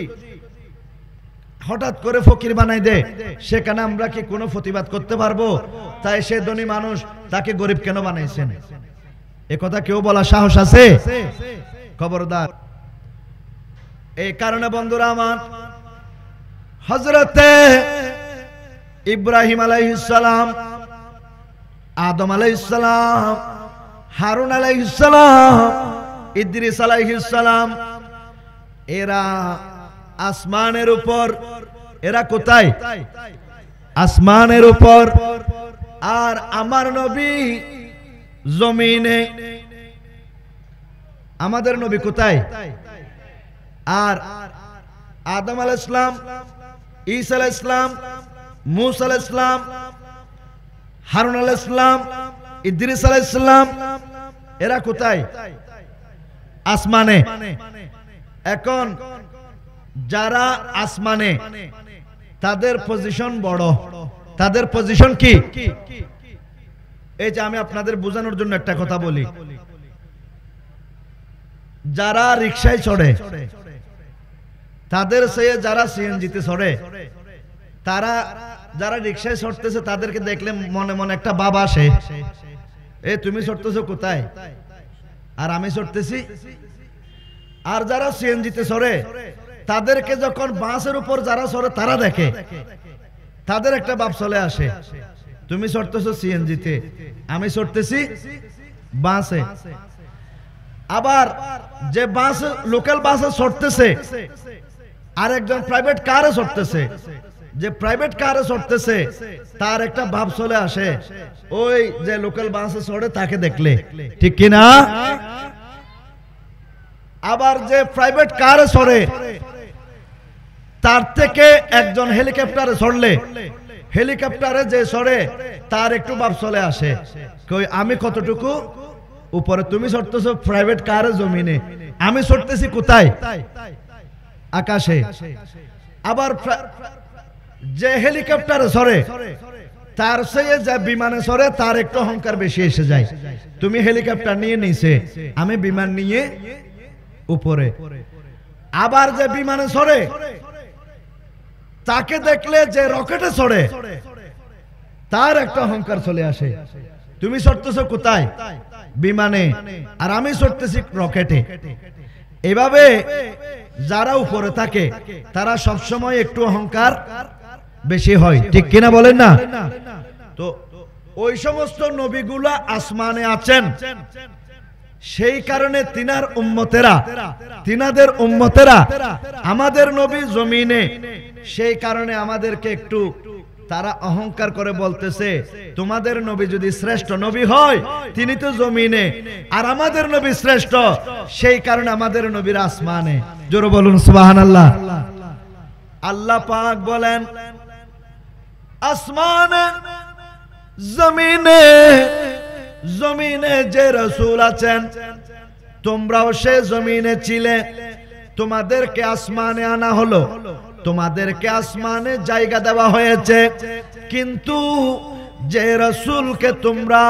হঠাৎ করে ফকির বানাই দেয়, সেখানে আমরা কি কোনো প্রতিবাদ করতে পারবো? তাই সে ধনী মানুষ, তাকে গরিব কেন বানাইছেন? এ কথা কেউ বলা সাহস আছে? খবরদার। এই কারণে বন্ধুরা আমার, হযরতে ইব্রাহিম আলাইহিস সালাম, আদম আলাইহিস সালাম, হারুন আলাইহিস সালাম, ইদ্রিস আলাইহিস সালাম, এরা আসমানের উপর। এরা কোথায়? আসমানের উপর। আর আমার নবী জমিনে। আমাদের নবী কোথায়? আর আদম আলাইহিস সালাম, ঈসা আলাইহিস সালাম, মুসা আলাইহিস সালাম, হারুন আলাইহিস সালাম, ইদ্রিস আলাইহিস সালাম, এরা কোথায়? আসমানে। এখন যারা আসমানে, তাদের পজিশন বড়। তাদের পজিশন কি? এই যে আমি আপনাদের বোঝানোর জন্য একটা কথা বলি, যারা রিকশায় চড়ে তাদের চেয়ে যারা সিএনজিতে চড়ে, তারা যারা রিকশায় চড়তেছে তাদেরকে দেখলে মনে মনে একটা ভাব আসে, এ তুমি চড়তেছো কোথায় আর আমি চড়তেছি। আর যারা সিএনজিতে চড়ে তাদেরকে যখন বাসের উপর যারা চড়ে তারা দেখে, তাদের একটা ভাব চলে আসে, তুমি চড়তেছো সিএনজিতে, আমি চড়তেছি বাসে। আবার যে বাস লোকাল বাসে চড়তেছে আর একজন প্রাইভেট কারে চড়তেছে, যে প্রাইভেট কারে চড়তেছে তার একটা ভাব চলে আসে, ওই যে লোকাল বাসে চড়ে তাকে দেখলে, ঠিক কিনা? আবার যে প্রাইভেট কারে চড়ে তার থেকে একজন হেলিকপ্টারে চড়লে হেলিকপ্টারে যে চড়ে তার একটু ভাব চলে আসে, কই আমি কতটুকু উপরে, তুমি চড়তেছো প্রাইভেট কারে জমিনে, আমি চড়তেছি কোথায়, আকাশে। আবার যে হেলিকপ্টারে চড়ে তার চেয়ে যে বিমানে চড়ে তার একটু অহংকার বেশি এসে যায়, তুমি হেলিকপ্টার নিয়ে নিছে, আমি বিমান নিয়ে উপরে। আবার যে বিমানে চড়ে তাকে দেখলে যে রকেটে চড়ে তার একটা অহংকার চলে আসে, তুমি চড়তেছো কোথায়, বিমানে, আর আমি চড়তেছি রকেটে। এভাবে যারা উপরে থাকে তারা সবসময় একটু অহংকার বেশি হয়, ঠিক কিনা বলেন না? তো ওই সমস্ত নবীগুলা আসমানে আছেন, সেই কারণে তিনাদের উম্মতেরা আমাদের নবী জমিনে, সেই কারণে আমাদেরকে একটু তারা অহংকার করে বলতেছে তোমাদের নবী যদি শ্রেষ্ঠ নবী হয় তিনি তো জমিনে, আর আমাদের নবী শ্রেষ্ঠ, সেই কারণে আমাদের নবীর আসমানে। জোরে বলুন সুবহানাল্লাহ। আল্লাহ পাক বলেন আসমানে জমিনে, জমিনে যে রাসূল আছেন তোমরাও সে জমিনে ছিলে, তোমাদেরকে আসমানে আনা হলো, তোমাদেরকে আসমানে জায়গা দেওয়া হয়েছে, কিন্তু যে রাসূলকে তোমরা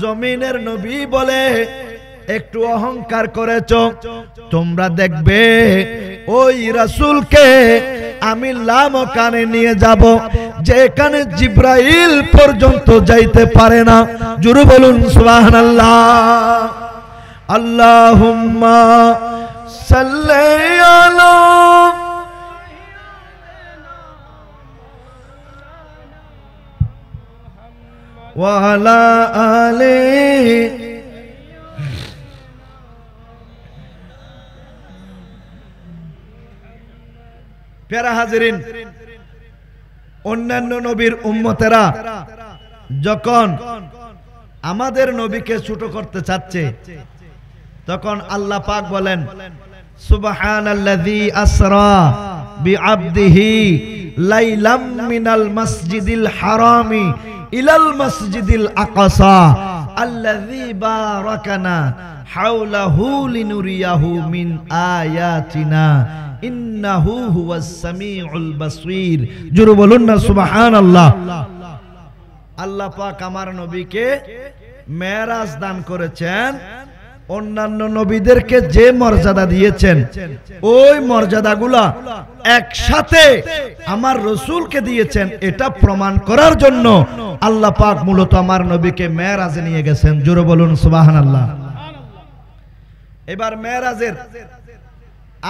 জমিনের নবী বলে একটু অহংকার করেছো, তোমরা দেখবে ওই রাসূলকে আমি লামকানে নিয়ে যাব, যেখানে জিব্রাইল পর্যন্ত যাইতে পারে না। জোরে বলুন সুবহানাল্লাহ। আল্লাহুম্মা সাল্লি আলা ওয়া আলা আলিহি। প্যারা হাজিরিন, অন্যান্য নবীর উম্মতেরা যখন আমাদের নবীকে ছোট করতে চাচ্ছে তখন আল্লাহ পাক বলেন সুবহানাল্লাযী আসরা বিআবদিহি লাইলাম মিনাল মাসজিদিল হারামি ইলাল মাসজিদিল আকসা আল্লাযী বারাকানা হাওলাহু লিনুরিয়াহু মিন আয়াতিনা ইন্নাহু হুয়াস সামিউল বাসীর। জোরে বলুন না সুবহানাল্লাহ। আল্লাহ পাক আমার নবীকে মেরাজ দান করেছেন, অন্যান্য নবীদেরকে যে মর্যাদা দিয়েছেন ওই মর্যাদাগুলা একসাথে আমার রাসূলকে দিয়েছেন, এটা প্রমাণ করার জন্য আল্লাহ পাক মূলত আমার নবীকে মেরাজে নিয়ে গেছেন। জোরে বলুন সুবহানাল্লাহ। এবার মেরাজের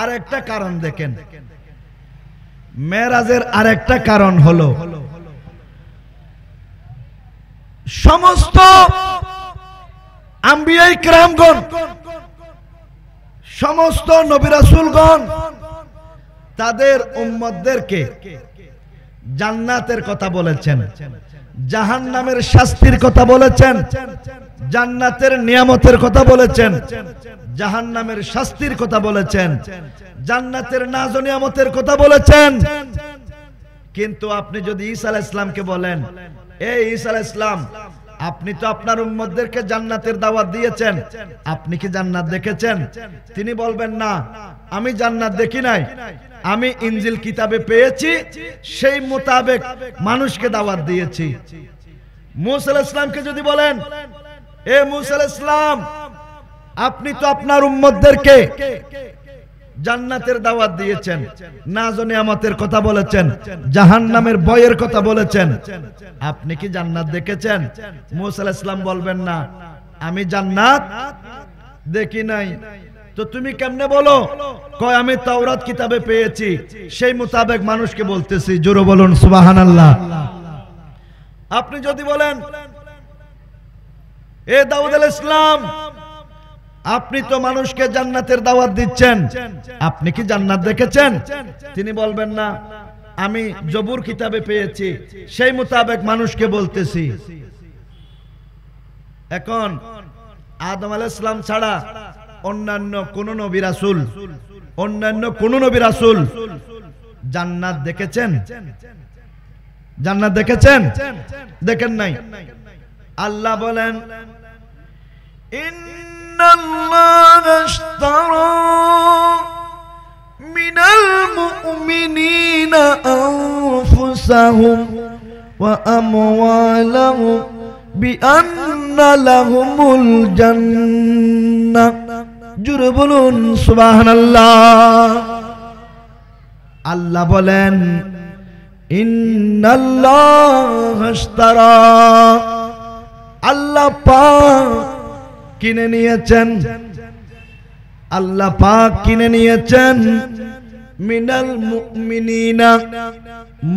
আরেকটা কারণ দেখেন, মেরাজের আরেকটা কারণ হলো সমস্ত আম্বিয়ায়ে কিরামগণ, সমস্ত নবী রাসূলগণ তাদের উম্মতদেরকে জান্নাতের কথা বলেছেন, জাহান্নামের শাস্তির কথা বলেছেন, জান্নাতের নিয়ামতের কথা বলেছেন, জাহান্নামের শাস্তির কথা বলেছেন, জান্নাতের নাজ ও নিয়ামতের কথা বলেছেন। কিন্তু আপনি যদি ঈসা আলাইহিস সালামকে বলেন, এই ঈসা আলাইহিস সালাম আপনি তো আপনার উম্মতদেরকে জান্নাতের দাওয়াত দিয়েছেন, আপনি কি জান্নাত দেখেছেন? তিনি বলবেন না, আমি জান্নাত দেখি নাই, আমি ইনজিল কিতাবে পেয়েছি সেই মোতাবেক মানুষকে দাওয়াত দিয়েছি। মূসা আলাইহিস সালামকে যদি বলেন, এ মূসা আলাইহিস সালাম আপনি তো আপনার উম্মতদেরকে জান্নাতের দাওয়াত দিয়েছেন, নাজ ও নিয়ামতের কথা বলেছেন, জাহান্নামের ভয়ের কথা বলেছেন, আপনি কি জান্নাত দেখেছেন? মূসা আলাইহিস সালাম বলবেন না, আমি জান্নাত দেখি নাই। তো তুমি কেমনে বলো? কয় আমি তাওরাত কিতাবে পেয়েছি সেই মোতাবেক মানুষকে বলতেছি। জোরে বলুন সুবহানাল্লাহ। আপনি যদি বলেন, এ দাউদ আলাইহিস সালাম আপনি তো মানুষকে জান্নাতের দাওয়াত দিচ্ছেন, আপনি কি জান্নাত দেখেছেন? তিনি বলবেন না, আমি জবুর কিতাবে পেয়েছি সেই মোতাবেক মানুষকে বলতেছি। এখন আদম আলাইহিস সালাম ছাড়া অন্যান্য কোন নবী রাসূল জান্নাত দেখেছেন? জান্নাত দেখেছেন? দেখেন নাই। আল্লাহ বলেন ইন্নাল্লাহা আশতারা মিনাল মুমিনিনা আনফুসাহুম ওয়া আমওয়ালাহুম বিআন্না লাহুমুল জান্নাহ। জোরে বলুন সুবহানাল্লাহ। আল্লাহ বলেন ইন্নাল্লাহা আশতারা, আল্লাহ পাক কিনে নিয়েছেন, আল্লাহ পাক কিনে নিয়েছেন মিনাল মুমিনিনা,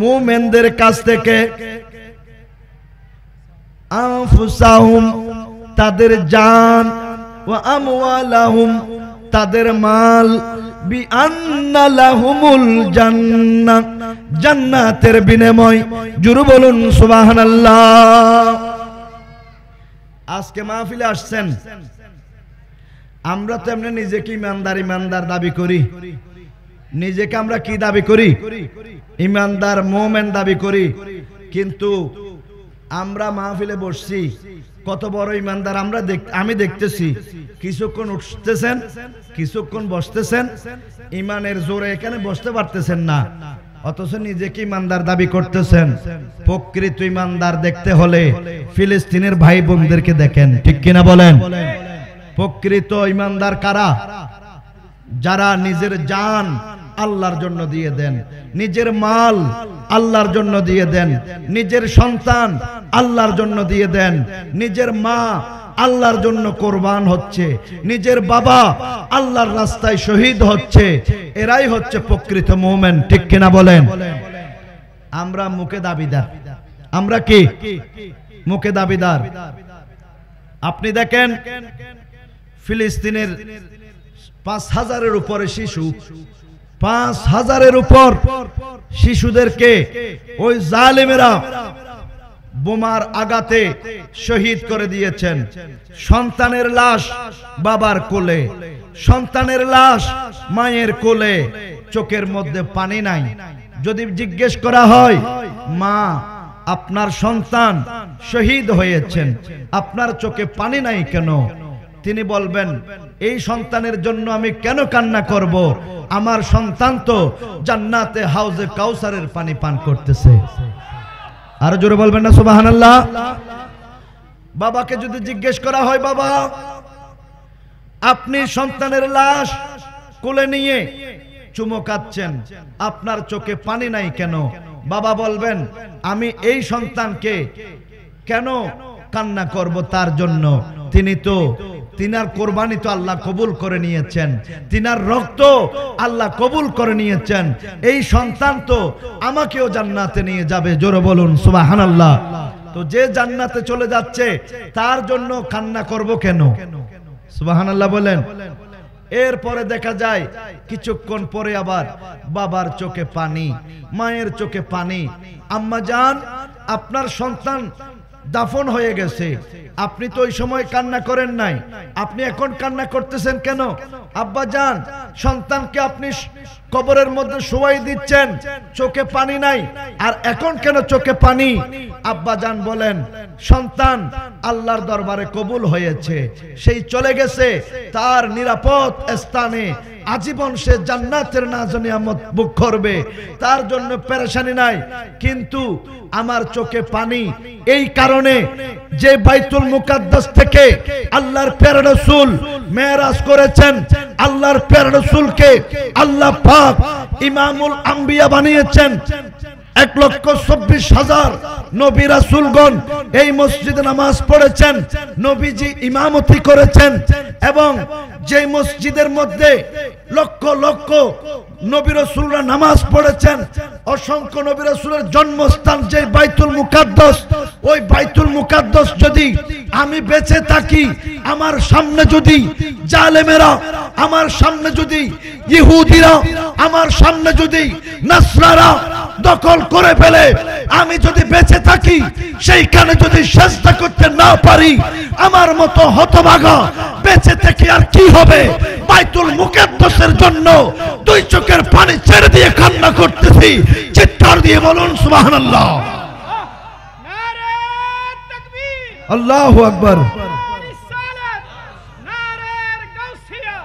মুমিনদের কাছ থেকে, আনফুসাহুম তাদের জান, ওয়া আমওয়ালাহুম তাদের মাল, বিআন্না লাহুমুল জান্নাহ জান্নাতের বিনিময়। জোরে বলুন সুবহানাল্লাহ। আজকে মাহফিলে আসছেন, আমরা তো এমনি নিজেকে ইমানদার দাবি করি। নিজেকে আমরা কি দাবি করি? ইমানদার মুমিন দাবি করি। কিন্তু আমরা মাহফিলে বসছি, কত বড় ইমানদার আমরা আমি দেখতেছি। কিছুক্ষণ উঠতেছেন, কিছুক্ষণ বসতেছেন, ইমানের জোরে এখানে বসতে পারতেছেন না, অথচ নিজেকে ইমানদার দাবি করতেছেন। প্রকৃত ইমানদার দেখতে হলে ফিলিস্তিনের ভাই বোনদেরকে দেখেন, ঠিক কিনা বলেন? প্রকৃত ইমানদার কারা? যারা নিজের জান আল্লাহর জন্য দিয়ে দেন, নিজের মাল আল্লাহর জন্য দিয়ে দেন, নিজের সন্তান আল্লাহর জন্য দিয়ে দেন, নিজের মা আল্লাহর জন্য কোরবান হচ্ছে, নিজের বাবা আল্লাহর রাস্তায় শহীদ হচ্ছে, এরাই হচ্ছে প্রকৃত মুমিন, ঠিক কিনা বলেন? আমরা মুখে দাবিদার। আমরা কি মুখে দাবিদার? আপনি দেখেন ফিলিস্তিনের ৫,০০০-এর উপরে শিশু, ৫,০০০-এর উপর শিশুদেরকে ওই জালেমেরা বোমার আঘাতে শহীদ করে দিয়েছেন। সন্তানের লাশ বাবার কোলে, সন্তানের লাশ মায়ের কোলে, চোখের মধ্যে পানি নাই। যদি জিজ্ঞেস করা হয়, মা আপনার সন্তান শহীদ হয়েছেন, আপনার চোখে পানি নাই কেন? তিনি বলবেন, এই সন্তানের জন্য আমি কেন কান্না করব? আমার সন্তান তো জান্নাতে হাউজে কাউসারের পানি পান করতেছে। আরো জোরে বলবেন না সুবহানাল্লাহ? বাবাকে যদি জিজ্ঞেস করা হয়, বাবা আপনি সন্তানের লাশ কোলে নিয়ে চুমো খাচ্ছেন, আপনার চোখে পানি নাই কেন? বাবা বলবেন, আমি এই সন্তানকে কেন কান্না করব তার জন্য? তিনার কোরবানি তো আল্লাহ কবুল করে নিয়েছেন, তিনার রক্ত আল্লাহ কবুল করে নিয়েছেন। এই সন্তান তো আমাকেও জান্নাতে নিয়ে যাবে। জোরে বলুন সুবহানাল্লাহ। তো যে জান্নাতে চলে যাচ্ছে তার জন্য কান্না করব কেন? সুবহানাল্লাহ বলেন। এরপরে দেখা যায় কিছুক্ষণ পরে আবার বাবার চোখে পানি, মায়ের চোখে পানি। আম্মা জান, আপনার সন্তান দাফন হয়ে গেছে, আপনি তো ওই সময় কান্না করেন নাই, আপনি এখন কান্না করতেছেন কেন? আব্বা জান, সন্তানকে আপনি কবরের মধ্যে শোয়াই দিচ্ছেন, চোখে পানি নাই, আর এখন কেন চোখে পানি? আব্বা জান বলেন, সন্তান আল্লাহর দরবারে কবুল হয়েছে, সেই চলে গেছে তার নিরাপদ স্থানে, আজীবন সে জান্নাতের নাজ-নিয়ামত ভোগ করবে, তার জন্য পেরেশানি নাই। কিন্তু আমার চোখে পানি এই কারণে যে বাইতুল মুকাদ্দাস থেকে আল্লাহর প্যারা রাসূল মেরাজ করেছেন, আল্লাহর প্যারা রাসূলকে আল্লাহ পাক ইমামুল আম্বিয়া বানিয়েছেন। ১,২৪,০০০ নবী রাসূলগণ এই মসজিদে নামাজ পড়েছেন, নবীজি ইমামতি করেছেন, এবং যে মসজিদের মধ্যে লক্ষ লক্ষ নবী রাসূলরা নামাজ পড়েছেন, অসংখ্য নবী রাসূলের জন্মস্থান যে বাইতুল মুকাদ্দাস, ওই বাইতুল মুকাদ্দাস যদি আমি বেঁচে থাকি, আমার সামনে যদি জালেমেরা, আমার সামনে যদি ইহুদিরা, আমার সামনে যদি নাসরারা দখল করে ফেলে, আমি যদি বেঁচে থাকি থাকি সেইখানে যদি সেজদা করতে না পারি, আমার মতো হতভাগা বেঁচে থেকে আর কি হবে? বাইতুল মুকাদ্দাসের জন্য দুই চোখের পানি ছেড়ে দিয়ে কান্না করতেছি। চিৎকার দিয়ে বলুন সুবহানাল্লাহ। নারে তাকবীর, আল্লাহু আকবার। রিসালাত, নারে গাউসিয়া,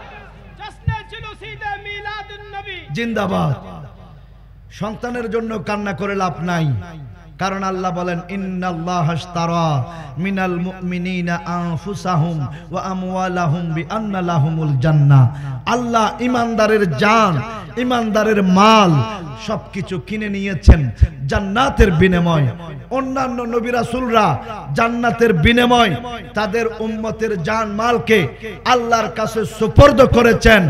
জশ্নে জুলুসিদে মিলাদুন নবী জিন্দাবাদ। সন্তানের জন্য কান্না করে লাভ নাই, কারণ আল্লাহ বলেন ইন্নাল্লাহা আশতারা মিনাল মুমিনিনা আনফুসাহুম ওয়া আমওয়ালাহুম বিআন্না লাহুমুল জান্নাহ। আল্লাহ ঈমানদারের জান, ঈমানদারের মাল সবকিছু কিনে নিয়েছেন জান্নাতের বিনিময়। অন্যান্য নবী রাসূলরা জান্নাতের বিনিময় তাদের উম্মতের জান মালকে আল্লাহর কাছে সুপর্দ করেছেন,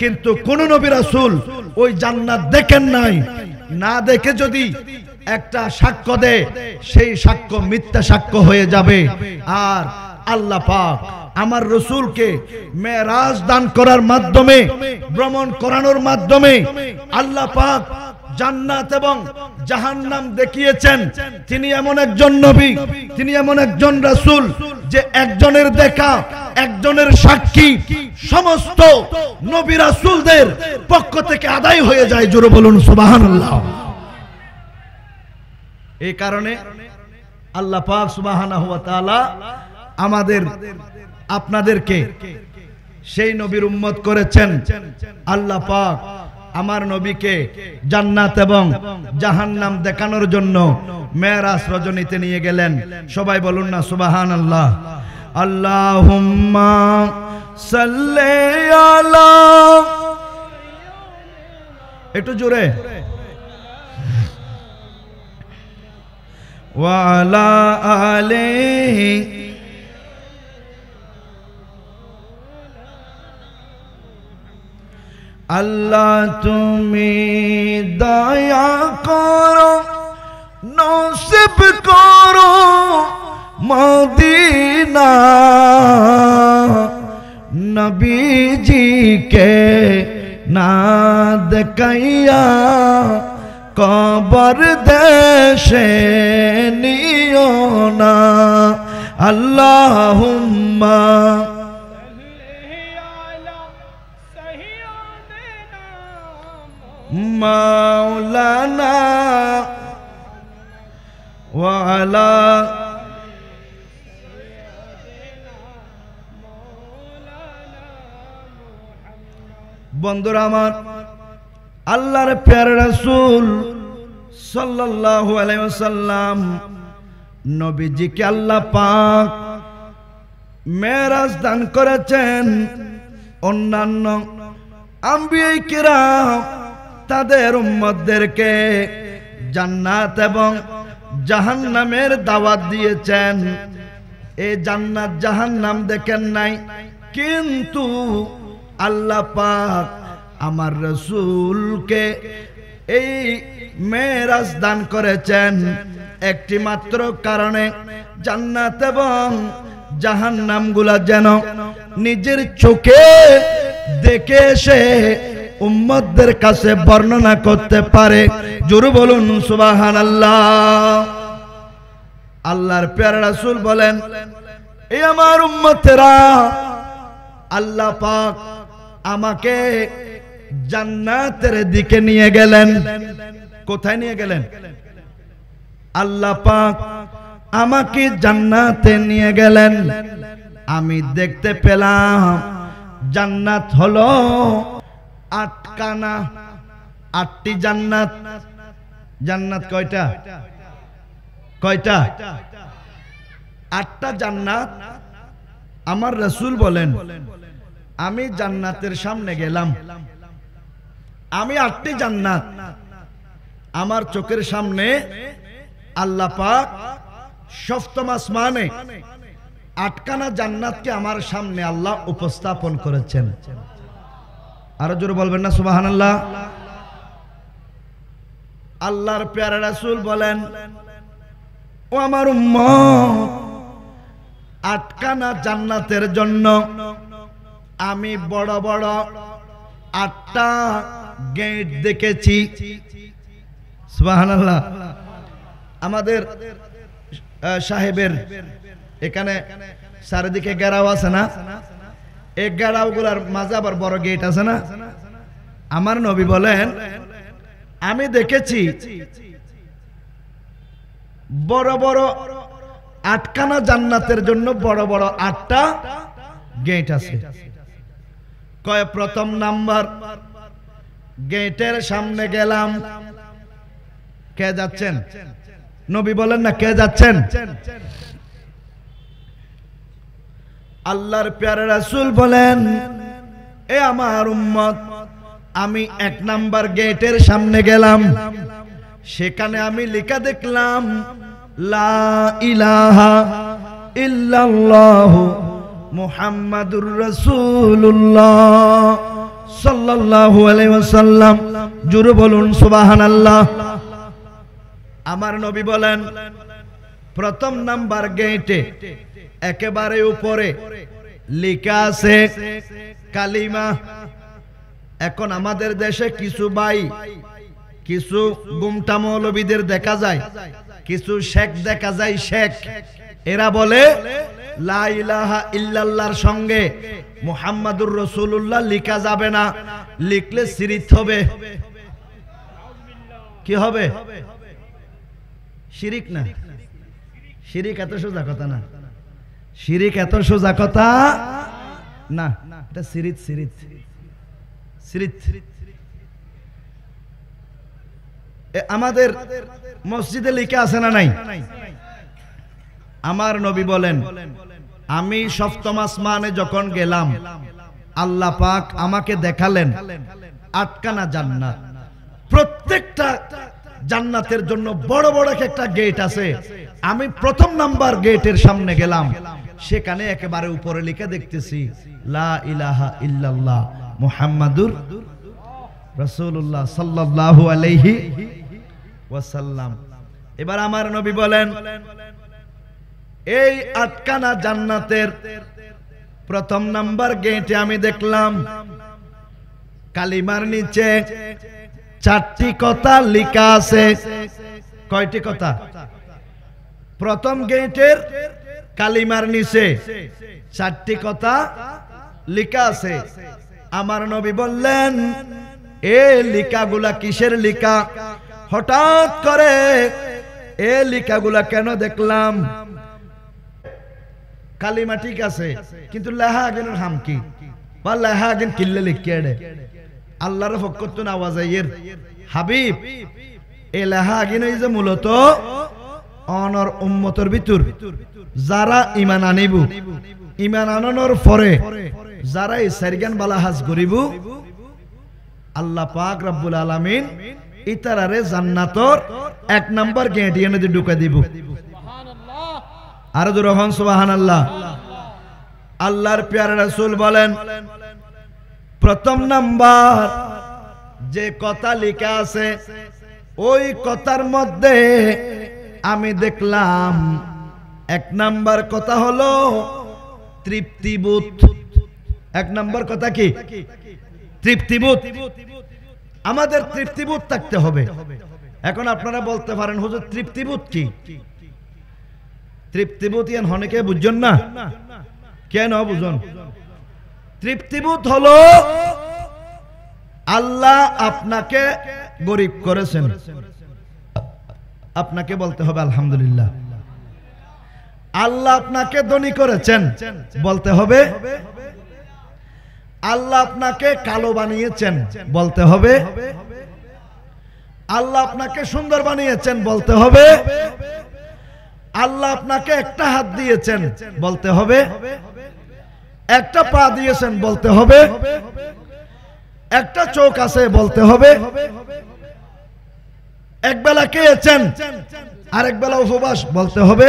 কিন্তু কোন নবী রাসূল ওই জান্নাত দেখেন নাই। না দেখে যদি একটা সাক্ষ্য দেয়, সেই সাক্ষ্য মিথ্যা সাক্ষ্য হয়ে যাবে। আর আল্লাহ পাক আমার রাসূলকে মেরাজ দান করার মাধ্যমে, ভ্রমণ করানোর মাধ্যমে আল্লাহ পাক জান্নাত এবং জাহান্নাম দেখিয়েছেন। তিনি এমন একজন নবী, তিনি এমন একজন রাসূল যে একজনের দেখা, একজনের সাক্ষী সমস্ত নবী রাসূলদের পক্ষ থেকে আদায় হয়ে যায়। জোরে বলুন সুবহানাল্লাহ। এই কারণে আল্লাহ পাক সুবহানাহু ওয়া তাআলা আমাদের আপনাদেরকে সেই নবীর উম্মত করেছেন। আল্লাহ পাক আমার নবীকে জান্নাত এবং জাহান্নাম দেখানোর জন্য মেরাজ রজনীতে নিয়ে গেলেন। সবাই বলুন না সুবহানাল্লাহ। আল্লাহুম্মা সাল্লি আলা, একটু জোরে, ওয়া আলা আলিহি আল্লাহ তুমি দয়া করো, নসিব করো মদিনা, নবীজিকে না দেখাইয়া কবর দেশে নিও না। আল্লাহুম্মা মাওলানা ওয়া আলা বন্ধুরা আমার, আল্লাহর প্যারা রাসূল সাল্লাল্লাহু আলাইহি ওয়াসাল্লাম নবীজিকে আল্লাহ পাক মেরাজ দান করেছেন। অন্যান্য আম্বিয়া কিরাম তাদের উম্মতদেরকে জান্নাত এবং জাহান্নামের দাওয়াত দিয়েছেন। এই জান্নাত জাহান্নাম দেখেন নাই, কিন্তু আল্লাহ পাক আমার রাসূলকে এই মেরাজ দান করেছেন একটি মাত্র কারণে, জান্নাত এবং জাহান্নামগুলা যেন নিজের চোখে দেখে এসে উম্মতদের কাছে বর্ণনা করতে পারে। জোরে বলুন সুবহানাল্লাহ। আল্লাহর প্যারা রাসূল বলেন, এই আমার উম্মতেরা, আল্লাহ পাক আমাকে জান্নাতের দিকে নিয়ে গেলেন। কোথায় নিয়ে গেলেন? আল্লাহ পাক আমাকে জান্নাতে নিয়ে গেলেন। আমি দেখতে পেলাম জান্নাত হলো আটখানা, আটটি জান্নাত। জান্নাত কয়টা? কয়টা? আটটা জান্নাত। আমার রাসূল বলেন, আমি জান্নাতের সামনে গেলাম, আমি আটটি জান্নাত আমার চোখের সামনে আল্লাহ পাক সপ্তম আসমানে আটখানা জান্নাতকে আমার সামনে আল্লাহ উপস্থাপন করেছেন। আরো জোরে বলবেন না সুবহানাল্লাহ। আল্লাহর প্যারা রাসূল বলেন, ও আমার উম্মত, আটখানা জান্নাতের জন্য আমি বড় বড় আটটা গেট দেখেছি। সুবহানাল্লাহ। আমাদের সাহেবের এখানে চারিদিকে ঘেরাও আছে না, এই ঘেরাও গুলার মাঝে আবার বড় গেট আছে না। আমার নবী বলেন আমি দেখেছি বড় বড় আটখানা জান্নাতের জন্য বড় বড় 8টা গেট আছে। কয় প্রথম নাম্বার গেটের সামনে গেলাম, কে যাচ্ছেন? নবী বলেন না কে যাচ্ছেন? আল্লাহর প্যারা রাসূল বলেন এ আমার উম্মত, আমি 1 নাম্বার গেটের সামনে গেলাম, সেখানে আমি লেখা দেখলাম লা ইলাহা ইল্লাল্লাহু মুহাম্মাদুর রাসূলুল্লাহ সাল্লাল্লাহু আলাইহি ওয়াসাল্লাম। জোরে বলুন সুবহানাল্লাহ। আমার নবী বলেন প্রথম নাম্বার গেটে একেবারে উপরে লেখা আছে কালিমা। এখন আমাদের দেশে কিছু ভাই, কিছু গুমটা মৌলবীদের দেখা যায়, কিছু শেখ দেখা যায়, শেখ এরা বলে লা ইলাহা ইল্লাল্লাহর সঙ্গে মুহাম্মাদুর রাসূলুল্লাহ লেখা যাবে না, লিখলে শিরিক হবে। কি হবে? শিরিক না, শিরিক এত সোজা কথা না, শিরিক এত সোজা কথা না, এটা শিরিক, শিরিক, শিরিক। আমাদের মসজিদে লেখা আছে না নাই? আমার নবী বলেন আমি সপ্তম আসমানে যখন গেলাম আল্লাহ পাক আমাকে দেখালেন 8খানা জান্নাত, প্রত্যেকটা জান্নাতের জন্য বড় বড় একটা গেট আছে। আমি প্রথম নাম্বার গেটের সামনে গেলাম, সেখানে একেবারে উপরে লিখে দেখতেছি লা ইলাহা ইল্লাল্লাহ মুহাম্মাদুর রাসূলুল্লাহ সাল্লাল্লাহু আলাইহি ওয়াসাল্লাম। এবার আমার নবী বলেন এই 8খানা জান্নাতের প্রথম নাম্বার গেটে আমি দেখলাম কালিমার নিচে 4টি কথা লেখা আছে। কয়টি কথা? প্রথম গেটের কালিমার নিচে 4টি কথা লেখা আছে। আমার নবী বললেন এই লেখাগুলা কিসের লেখা? হঠাৎ করে এই লেখাগুলা কেন দেখলাম? কালিমা ঠিক আছে কিন্তু লেখা আগের হাম কি বা লেখা আগেন কিল্লে লিখিয়ে দে আল্লাহর ফকতুন আওয়াজ আইয়ের হাবিব এই লেখা আগেন এই যে মূলত অনর উম্মতের ভিতর যারা ঈমান আনিব, ঈমান আনানোর পরে যারা এই সারগান বালা হাজ করিব আল্লাহ পাক রব্বুল আলামিন ইতারারে জান্নাতর 1 নাম্বার গেট এনে ঢুকা দিব। আর জোরে হন সুবহানাল্লাহ। আল্লাহর প্যারা রাসূল বলেন প্রথম নাম্বার যে কথা লেখা আছে ওই কথার মধ্যে আমি দেখলাম 1 নাম্বার কথা হলো তৃপ্তিবোধ। 1 নাম্বার কথা কি? তৃপ্তিবোধ। আমাদের তৃপ্তিবোধ থাকতে হবে। এখন আপনারা বলতে পারেন হুজুর তৃপ্তিবোধ কি? তৃপ্তিবোধ ইয়ান অনেকে বুঝছেন না, কেন বুঝুন? তৃপ্তিবোধ হলো আল্লাহ আপনাকে গরিব করেছেন, আপনাকে বলতে হবে আলহামদুলিল্লাহ। আল্লাহ আপনাকে ধনী করেছেন, বলতে হবে। আল্লাহ আপনাকে কালো বানিয়েছেন, বলতে হবে। আল্লাহ আপনাকে সুন্দর বানিয়েছেন, বলতে হবে। আল্লাহ আপনাকে একটা হাত দিয়েছেন, বলতে হবে। একটা পা দিয়েছেন, বলতে হবে। একটা চোখ আছে, বলতে হবে। একবেলা খেয়েছেন, আরেক বেলা উপবাস, বলতে হবে।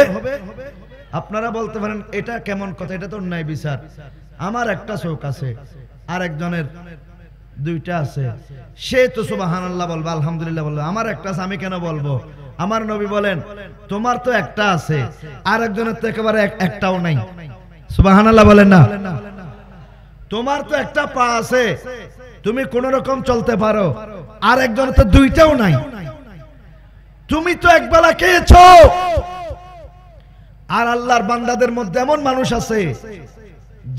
আপনারা বলতে পারেন এটা কেমন কথা, এটা তো অন্যায় বিচার। আমার একটা চোখ আছে, আরেকজনের 2টা আছে, সে তো সুবহানাল্লাহ বলবে, আলহামদুলিল্লাহ বলবে। আমার একটা আছে, আমি কেন বলবো? আমার নবী বলেন তোমার তো একটা আছে, আরেকজনের তো একেবারে একটাও নাই। সুবহানাল্লাহ বলেন না? তোমার তো একটা পা আছে, তুমি কোন রকম চলতে পারো, আরেকজনের তো 2টাও নাই। তুমি তো একবেলা খেয়েছো, আর আল্লাহর বান্দাদের মধ্যে এমন মানুষ আছে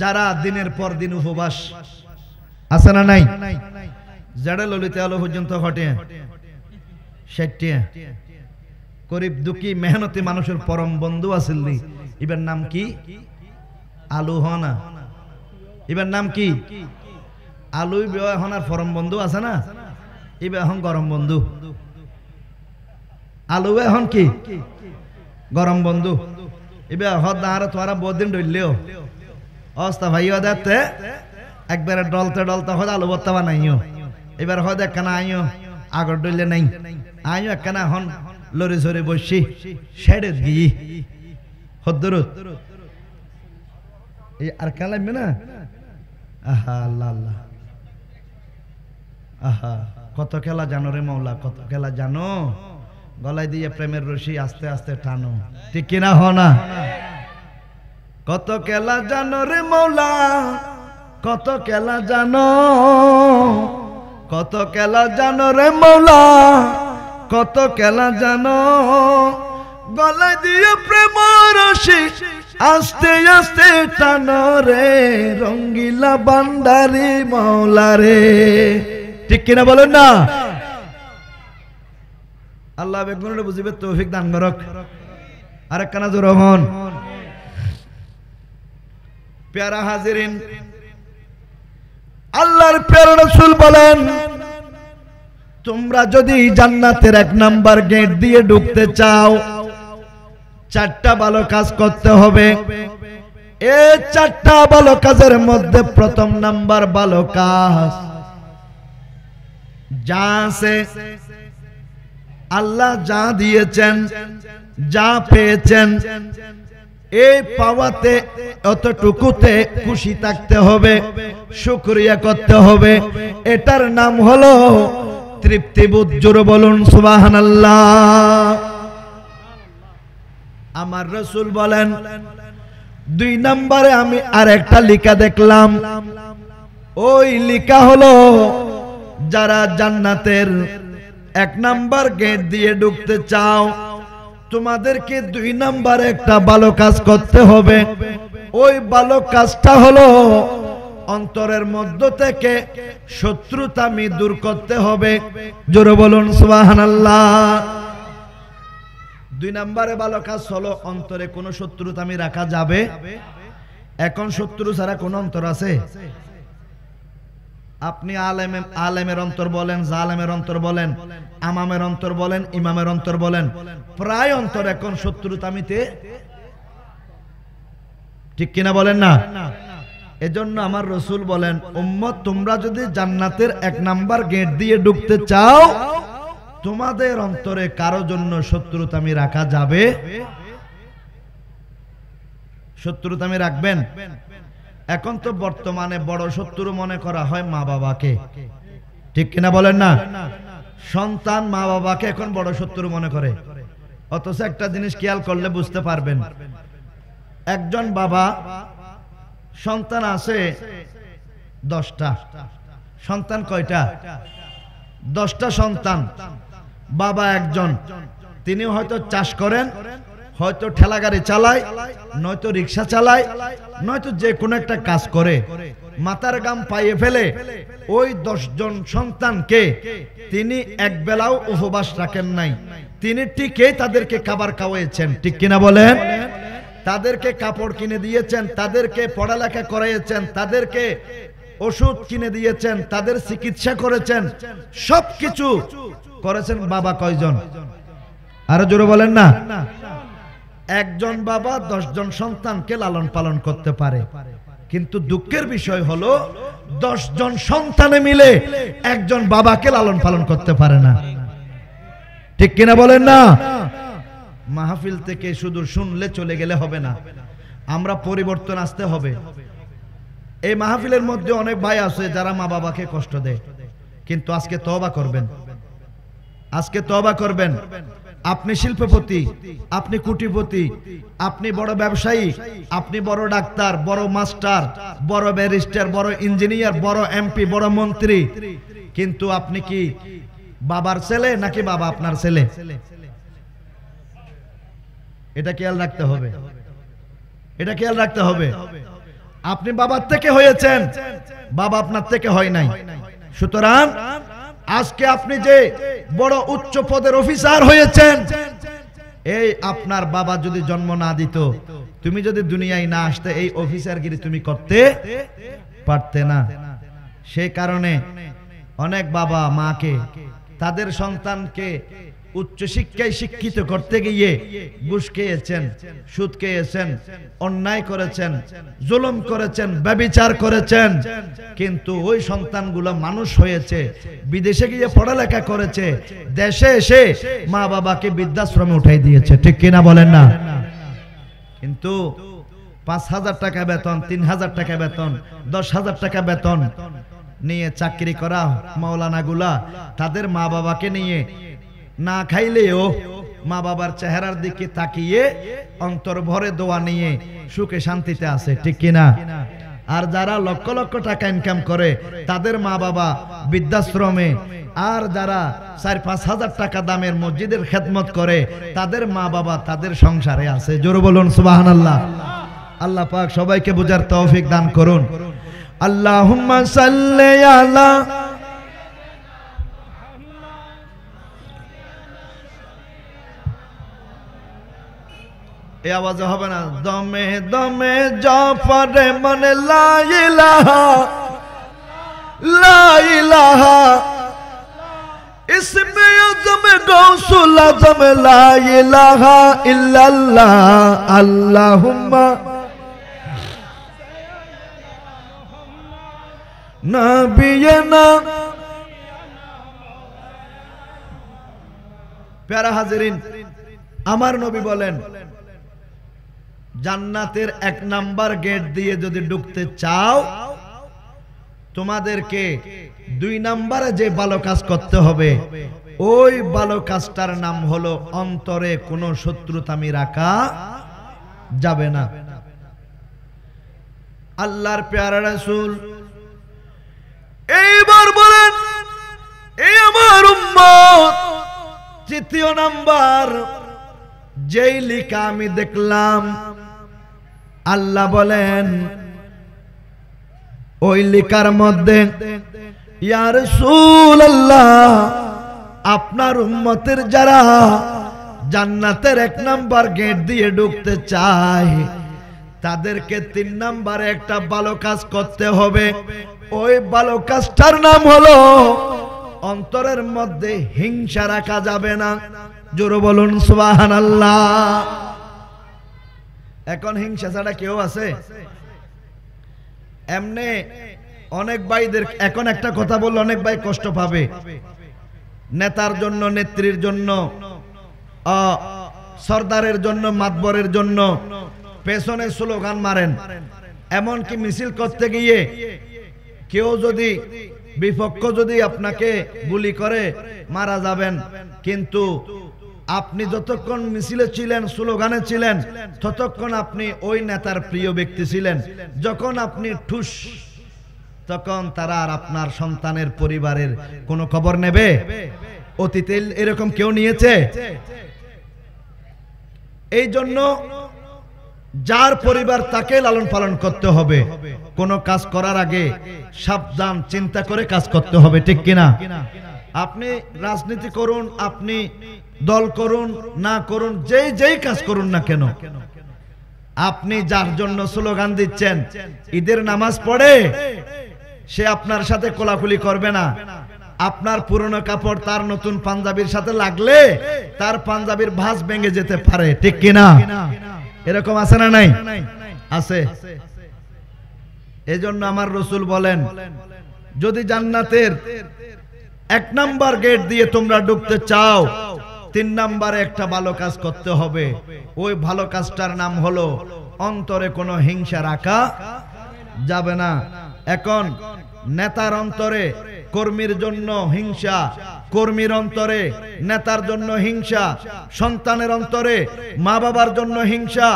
যারা দিনের পর দিন উপবাস আছে না নাই? যারা ললিতে আলো পর্যন্ত ঘটে 60 গরিব দুঃখী মেহনতি মানুষের পরম বন্ধু আছিল নি, এবার নাম কি? আলু হনা। এবার নাম কি? আলু হনার পরম বন্ধু আছে না, এবার এখন গরম বন্ধু। আলু এখন কি? গরম বন্ধু। এবার হদ আর তোরা বহুদিন ডইলেও অবস্থা ভাইও দেখতে একবারে ডলতে ডলতে হদ আলু ভর্তা বানাইও। এবার হদ একখানা আইও আগর ডইলে নাই, আইও একখানা এখন লড়ে ঝরে বসি সেড়ে গিয়ে হদ্দরত এই আর কালাইবে না। আহা আল্লাহ আল্লাহ, আহা কত খেলা জানো রে মৌলা, কত খেলা জানো। গলায় দিয়ে প্রেমের রশি আস্তে আস্তে টানো, ঠিক কিনা? হ না? কত খেলা জানো রে মৌলা, কত খেলা জানো, কত খেলা জানো রে মৌলা, কত খেলা জানো। গলায় দিয়ে প্রেম রশি আস্তে আস্তে টানো রে, রঙ্গিলা বান্দারি মৌলা রে, ঠিক কিনা বলেন না? আল্লাহ বেগুনে বুঝিবে তৌফিক দান করক। আরেক কানা জোর হন। প্যারা হাজিরিন, আল্লাহর প্যারা রাসূল বলেন, তোমরা যদি জান্নাতের 1 নাম্বার গেট দিয়ে ঢুকতে চাও, 4টা ভালো কাজ করতে হবে। এই 4টা ভালো কাজের মধ্যে প্রথম নাম্বার ভালো কাজ যা আছে, আল্লাহ যা দিয়েছেন, যা পেয়েছেন, এই পাওয়াতে অতটুকুতে খুশি থাকতে হবে, শুকরিয়া করতে হবে। এটার নাম হলো তৃপ্তিবোধ। জোরে বলুন সুবহানাল্লাহ। আমার রাসূল বলেন, 2 নম্বরে আমি আরেকটা লেখা দেখলাম। ওই লেখা হলো, যারা জান্নাতের 1 নাম্বার গেট দিয়ে ঢুকতে চাও, তোমাদেরকে 2 নম্বরে একটা ভালো কাজ করতে হবে। ওই ভালো কাজটা হলো অন্তরের মধ্য থেকে শত্রুতামি দূর করতে হবে। জোরে বলুন সুবহানাল্লাহ। 2 নম্বরে ভালো কাজ হলো অন্তরে কোনো শত্রুতামি রাখা যাবে। এখন শত্রু ছাড়া কোন অন্তর আছে? আপনি আলেমের অন্তর বলেন, জালেমের অন্তর বলেন, আমামের অন্তর বলেন, ইমামের অন্তর বলেন, প্রায় অন্তর এখন শত্রুতামিতে, ঠিক কিনা বলেন না? এজন্য আমার রাসূল বলেন, উম্মত তোমরা যদি জান্নাতের 1 নাম্বার গেট দিয়ে ঢুকতে চাও, তোমাদের অন্তরে কারো জন্য শত্রুতামি রাখা যাবে? শত্রুতামি রাখবেন? এখন তো বর্তমানে বড় শত্রু মনে করা হয় মা বাবাকে, ঠিক কিনা বলেন না? সন্তান মা বাবাকে এখন বড় শত্রু মনে করে। অথচ একটা জিনিস খেয়াল করলে বুঝতে পারবেন, একজন বাবা সন্তান আছে 10টা, সন্তান কয়টা? 10টা সন্তান। বাবা একজন, তিনি হয়তো চাষ করেন, হয়তো ঠেলা গাড়ি চালায়, নয়তো রিক্সা চালায়, নয়তো যে কোনো একটা কাজ করে, মাথার গাম পাইয়ে ফেলে। ওই 10 জন সন্তানকে তিনি এক বেলাও উপবাস রাখেন নাই, তিনি ঠিকই তাদেরকে খাবার খাওয়াইছেন, ঠিক কিনা বলেন? তাদেরকে কাপড় কিনে দিয়েছেন, তাদেরকে পড়ালেখা করাইয়েছেন, তাদেরকে ওষুধ কিনে দিয়েছেন, তাদের চিকিৎসা করেছেন, সবকিছু করেছেন। বাবা কয়জন? আরো জোরে বলেন না। একজন বাবা 10 জন সন্তানকে লালন পালন করতে পারে, কিন্তু দুঃখের বিষয় হলো 10 জন সন্তানে মিলে একজন বাবাকে লালন পালন করতে পারে না, ঠিক কিনা বলেন না? মাহফিল থেকে শুধু শুনলে চলে গেলে হবে না, আমরা পরিবর্তন আসতে হবে। এই মাহফিলের মধ্যে অনেক ভাই আছে যারা মা বাবাকে কষ্ট দেয়, কিন্তু আজকে তওবা করবেন, আজকে তওবা করবেন। আপনি শিল্পপতি, আপনি কোটিপতি, আপনি বড় ব্যবসায়ী, আপনি বড় ডাক্তার, বড় মাস্টার, বড় ব্যারিস্টার, বড় ইঞ্জিনিয়ার, বড় এমপি, বড় মন্ত্রী, কিন্তু আপনি কি বাবার ছেলে নাকি বাবা আপনার ছেলে? এটা খেয়াল রাখতে হবে। এটা খেয়াল রাখতে হবে। আপনি বাবার থেকে হয়েছেন, বাবা আপনার থেকে হয় নাই। সুতরাং আজকে আপনি যে বড় উচ্চ পদের অফিসার হয়েছেন, এই আপনার বাবা যদি জন্ম না দিত, তুমি যদি দুনিয়ায় না আসতে, এই অফিসারগিরি তুমি করতে পারতে না। সেই কারণে অনেক বাবা মাকে তাদের সন্তানকে উচ্চ শিক্ষায় শিক্ষিত করতে গিয়ে ঘুষ খেয়েছেন, সুদ খেয়েছেন, অন্যায় করেছেন, জুলুম করেছেন, ব্যভিচার করেছেন, কিন্তু ওই সন্তানগুলো মানুষ হয়েছে, বিদেশে গিয়ে পড়ালেখা করেছে, দেশে এসে মা বাবাকে বৃদ্ধাশ্রমে উঠাই দিয়েছে। ঠিক কিনা বলেন না? কিন্তু ৫,০০০ টাকা বেতন, ৩,০০০ টাকা বেতন, ১০,০০০ টাকা বেতন নিয়ে চাকরি করা মাওলানা গুলা তাদের মা বাবাকে নিয়ে না খাইলেও মা বাবার চেহারার দিকে তাকিয়ে অন্তর ভরে দোয়া নিয়ে সুখে শান্তিতে আছে। ঠিক কিনা? আর যারা লক্ষ লক্ষ টাকা ইনকাম করে তাদের মা বাবা বৃদ্ধাশ্রমে, আর যারা ৪-৫ হাজার টাকা দামের মসজিদের খেদমত করে তাদের মা বাবা তাদের সংসারে আছে। জোরে বলুন সুবহানাল্লাহ। আল্লাহ পাক সবাইকে বুঝার তৌফিক দান করুন। আল্লাহুম্মা সাল্লি আলা এই আওয়াজে হবে না, দমে দমে জাফরে মানে লা ইলাহা লা ইলাহা, ইসমে আজম গৌসুল আজম লা ইলাহা ইল্লাল্লাহ, আল্লাহুম্মা নবিয়না। প্যারা হাজিরিন, আমার নবী বলেন, জান্নাতের ১ নাম্বার গেট দিয়ে যদি ঢুকতে চাও, তোমাদেরকে ২ নাম্বারে যে ভালো কাজ করতে হবে, ওই ভালো কাজটার নাম হলো অন্তরে কোনো শত্রুতামি রাখা যাবে না। আল্লাহর প্যারা রাসূল এইবার বলেন, এই আমার উম্মত ৩য় নাম্বার যেই লিখা আমি দেখলাম, আল্লাহ বলেন ওই লিখার মধ্যে, ইয়া রাসূলুল্লাহ, আপনার উম্মতের যারা জান্নাতের ১ নাম্বার গেট দিয়ে ঢুকতে চায়, তাদেরকে ৩ নাম্বারে একটা ভালো কাজ করতে হবে। ওই ভালো কাজটার নাম হলো অন্তরের মধ্যে হিংসা রাখা যাবে না। জোরে বলুন সুবহানাল্লাহ। এখন হিংসা ছাড়া কেউ আছে? এমনি অনেক ভাইদের এখন একটা কথা বললে অনেক ভাই কষ্ট পাবে। নেতার জন্য, নেত্রীর জন্য, সরদারের জন্য, মাতবরের জন্য পেছনে স্লোগান মারেন। এমনকি মিছিল করতে গিয়ে কেউ যদি বিপক্ষ যদি আপনাকে গুলি করে মারা যাবেন, কিন্তু আপনি যতক্ষণ মিছিলে ছিলেন, স্লোগানে ছিলেন, ততক্ষণ আপনি ওই নেতার প্রিয় ব্যক্তি ছিলেন। যখন আপনি ঠুস, তখন তারা আর আপনার সন্তানের পরিবারের কোনো খবর নেবে? অতীতে এরকম কেউ নিয়েছে? এই জন্য যার পরিবার তাকে লালন পালন করতে হবে। কোনো কাজ করার আগে সাবধান চিন্তা করে কাজ করতে হবে। ঠিক কিনা? আপনি রাজনীতি করুন, আপনি দল করুন না করুন, যেই কাজ করুন না কেন, আপনি যার জন্য স্লোগান দিচ্ছেন, ঈদের নামাজ পড়ে সে আপনার সাথে কোলাকুলি করবে না। আপনার পুরনো কাপড় তার নতুন পাঞ্জাবির সাথে লাগলে তার পাঞ্জাবির ভাঁজ ভেঙে যেতে পারে। ঠিক কিনা? এরকম আছে না নাই? আছে। এজন্য আমার রাসূল বলেন, যদি জান্নাতের ১ নাম্বার গেট দিয়ে তোমরা ঢুকতে চাও, ৩ নাম্বারে একটা ভালো কাজ করতে হবে। ওই ভালো কাজটার নাম হলো অন্তরে কোনো হিংসা রাখা যাবে না। এখন নেতার অন্তরে কর্মীর জন্য হিংসা, কর্মীর অন্তরে নেতার জন্য হিংসা, সন্তানের অন্তরে মা বাবার জন্য হিংসা,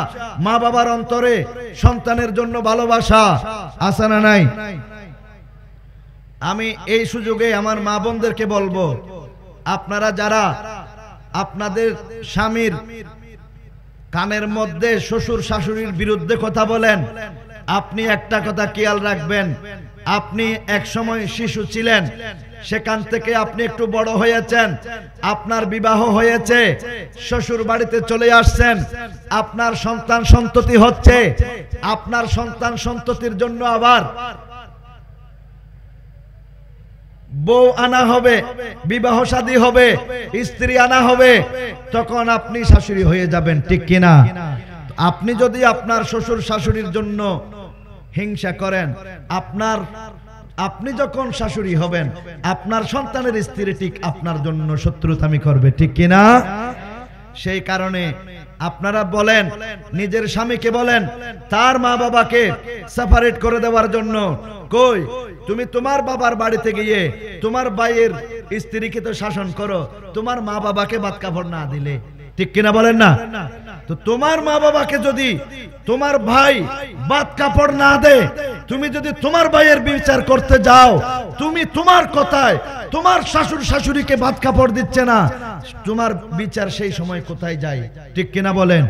মা বাবার অন্তরে সন্তানের জন্য ভালোবাসা আছে না নাই? আমি এই সুযোগে আমার মা বোনদেরকে বলবো, আপনারা যারা আপনাদের স্বামীর কানের মধ্যে শ্বশুর শাশুড়ির বিরুদ্ধে কথা বলেন, আপনি একটা কথা খেয়াল রাখবেন, আপনি এক সময় শিশু ছিলেন, সেখান থেকে আপনি একটু বড় হয়েছেন, আপনার বিবাহ হয়েছে, শ্বশুর বাড়িতে চলে আসছেন, আপনার সন্তান সন্ততি হচ্ছে, আপনার সন্তান সন্ততির জন্য আবার বউ আনা হবে, বিবাহ শাদী হবে, স্ত্রী আনা হবে, তখন আপনি শাশুড়ি হয়ে যাবেন, ঠিক কিনা? আপনি যদি আপনার শ্বশুর শাশুড়ির জন্য হিংসা করেন, আপনি যখন শাশুড়ি হবেন, আপনার সন্তানের স্ত্রী ঠিক আপনার জন্য শত্রুতামি করবে, ঠিক কিনা? সেই কারণে আপনারা বলেন, নিজের স্বামীকে বলেন তার মা বাবাকে সেপারেট করে দেওয়ার জন্য। কই, তুমি তোমার বাবার বাড়িতে গিয়ে তোমার ভাইয়ের স্ত্রীকে তো শাসন করো, তোমার মা বাবাকে ভাত কাপড় না দিলে, ঠিক কিনা বলেন না? তো তোমার মা বাবাকে যদি তোমার ভাই ভাত কাপড় না দে, তুমি যদি তোমার ভাইয়ের বিচার করতে যাও, তুমি তোমার কথায় তোমার শাশুড় শাশুড়িকে ভাত কাপড় দিচ্ছে না, তোমার বিচার সেই সময় কোথায় যায়, ঠিক কিনা বলেন?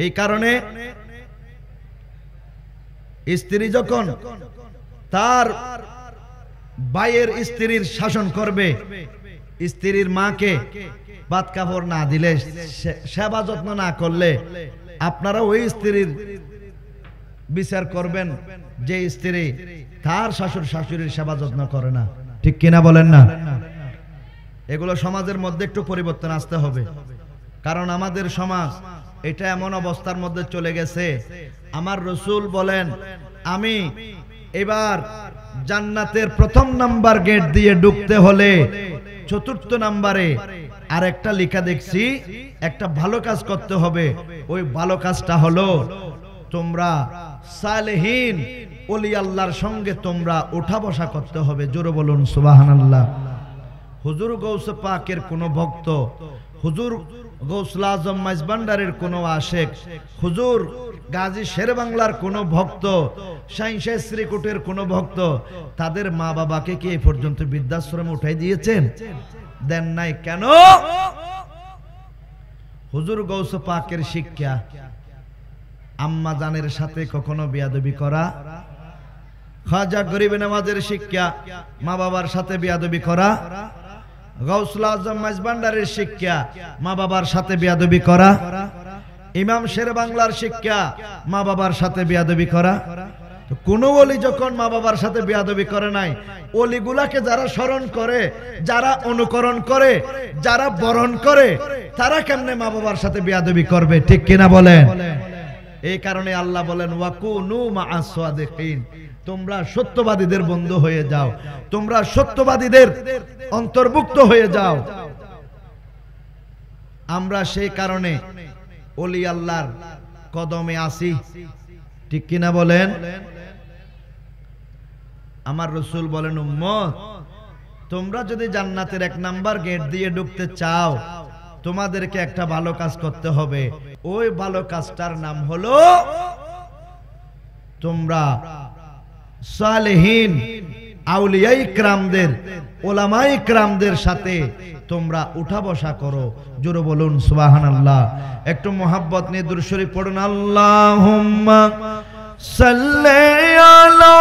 এই কারণে স্ত্রী যখন তার ভাইয়ের স্ত্রীর শাসন করবে, স্ত্রীর মাকে ভাত কাপড় না দিলে, সেবা যত্ন না করলে, আপনারা ওই স্ত্রীর বিচার করবেন যে স্ত্রী তার শাশুড় শাশুড়ির সেবা যত্ন করে না, ঠিক কিনা বলেন না? এগুলো সমাজের মধ্যে একটু পরিবর্তন আসতে হবে, কারণ আমাদের সমাজ এটা এমন অবস্থার মধ্যে চলে গেছে। আমার রাসূল বলেন, আমি এবার জান্নাতের প্রথম নাম্বার গেট দিয়ে ঢুকতে হলে চতুর্থ নাম্বারে আরেকটা লেখা দেখছি, একটা ভালো কাজ করতে হবে। ওই ভালো কাজটা হলো তোমরা সালেহীন ওলি আল্লাহর সঙ্গে তোমরা উঠা বসা করতে হবে। জোরে বলুন সুবহানাল্লাহ। হুজুর গাউসে পাকের কোন ভক্ত, হুজুর গৌসুল আজম মাইজভান্ডারের কোন আশেক, হুজুর গাজী শেরেবাংলার কোন ভক্ত, শাইনশাহ শ্রীকুটের কোন ভক্ত, তাদের মা বাবাকে কি এই পর্যন্ত বৃদ্ধাশ্রমে উঠাই দিয়েছেন? দেন নাই। কেন? হুজুর গাউসে পাকের শিক্ষা, আম্মা জানের সাথে কখনো বেয়াদবি করা। খাজা গরিব নওয়াজের শিক্ষা, মা বাবার সাথে বেয়াদবি করা। গাউসুল আজম মাইজভান্ডারের শিক্ষা, মা বাবার সাথে বেয়াদবি করা। ইমাম শেরেবাংলার শিক্ষা, মা বাবার সাথে বেয়াদবি করা। কোন ওলি যখন মা বাবার সাথে বেয়াদবি করে নাই, ওলিগুলাকে যারা স্মরণ করে, যারা অনুকরণ করে, যারা বরণ করে, তারা কেমনে মা বাবার সাথে বেয়াদবি করবে? ঠিক কিনা বলেন? এই কারণে আল্লাহ বলেন, ওয়াকুনু মা'আস সাদিকিন, তোমরা সত্যবাদীদের বন্ধু হয়ে যাও, তোমরা সত্যবাদীদের অন্তর্ভুক্ত হয়ে যাও। আমরা সেই কারণে ওলি আল্লাহর কদমে আসি, ঠিক কিনা বলেন? আমার রাসূল বলেন, উম্মত তোমরা যদি জান্নাতের এক নাম্বার গেট দিয়ে ঢুকতে চাও, তোমাদেরকে একটা ভালো কাজ করতে হবে। ওই ভালো কাজটার নাম হলো তোমরা সালেহীন আউলিয়া ইকরামদের, উলামা ইকরামদের সাথে তোমরা উঠা বসা করো। জোরে বলুন সুবহানাল্লাহ। একটু মোহাব্বত নিয়ে দুরূদ শরীফ পড়ুন। আল্লাহুম্মা সাল্লি আলা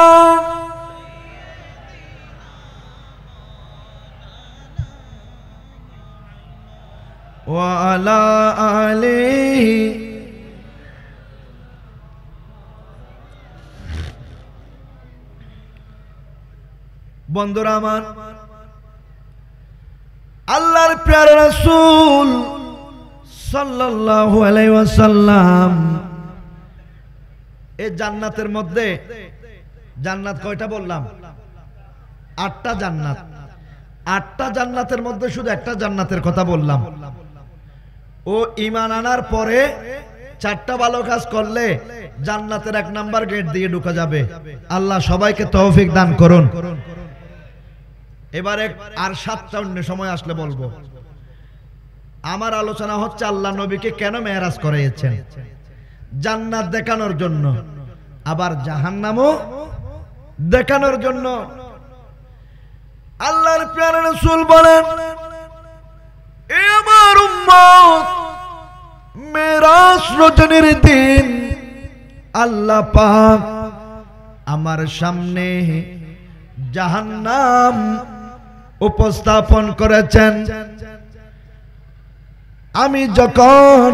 ওয়া আলা আলিহি। বন্ধুরা আমার, আল্লাহর প্রিয় রাসূল সাল্লাল্লাহু আলাইহি ওয়াসাল্লাম এই জান্নাতের মধ্যে, জান্নাত কয়টা বললাম? 8টা জান্নাত। 8টা জান্নাতের মধ্যে শুধু একটা জান্নাতের কথা বললাম। ও ঈমান আনার পরে 4টা ভালো কাজ করলে জান্নাতের 1 নাম্বার গেট দিয়ে ঢোকা যাবে। আল্লাহ সবাইকে তৌফিক দান করুন। এবারে আর 7টা অন্য সময় আসলে বলবো। আমার আলোচনা হচ্ছে আল্লাহ নবীকে কেন মেরাজ করাইছেন? জান্নাত দেখানোর জন্য, আবার জাহান্নামও দেখানোর জন্য। আল্লাহর প্রিয় রাসূল বলেন, এ আমার উম্মত রজনীর দিন আল্লাহ পাক আমার সামনে জাহান্নাম উপস্থাপন করেছেন। আমি যখন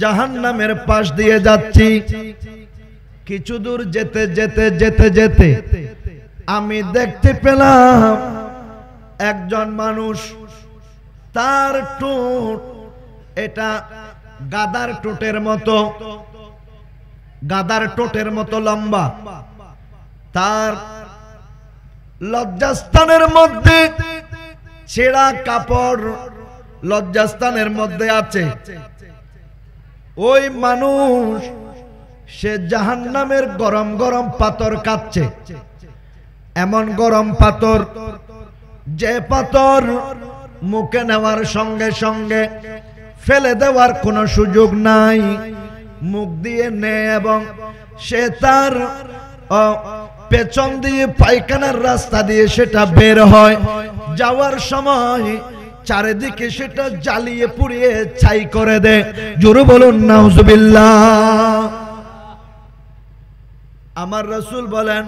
জাহান্নামের পাশ দিয়ে যাচ্ছি, কিছু দূর যেতে যেতে যেতে যেতে আমি দেখতে পেলাম একজন মানুষ, তার ঠোঁট এটা গাদার ঠোঁটের মতো লম্বা, তার লজ্জাস্থানের মধ্যে ছেঁড়া কাপড় লজ্জাস্থানের মধ্যে আছে। ওই মানুষ সে জাহান্নামের গরম গরম পাথর খাচ্ছে। এমন গরম পাথর, যে পাথর মুখে নেওয়ার সঙ্গে সঙ্গে ফেলে দেওয়ার কোনো সুযোগ নাই, মুখ দিয়ে নেয় এবং সে তার পেছন দিয়ে পায়খানার রাস্তা দিয়ে সেটা বের হয়। যাওয়ার সময় চারিদিকে সেটা জ্বালিয়ে পুড়িয়ে ছাই করে দেয়। জোরে বলুন নাউজুবিল্লাহ। আমার রাসূল বলেন,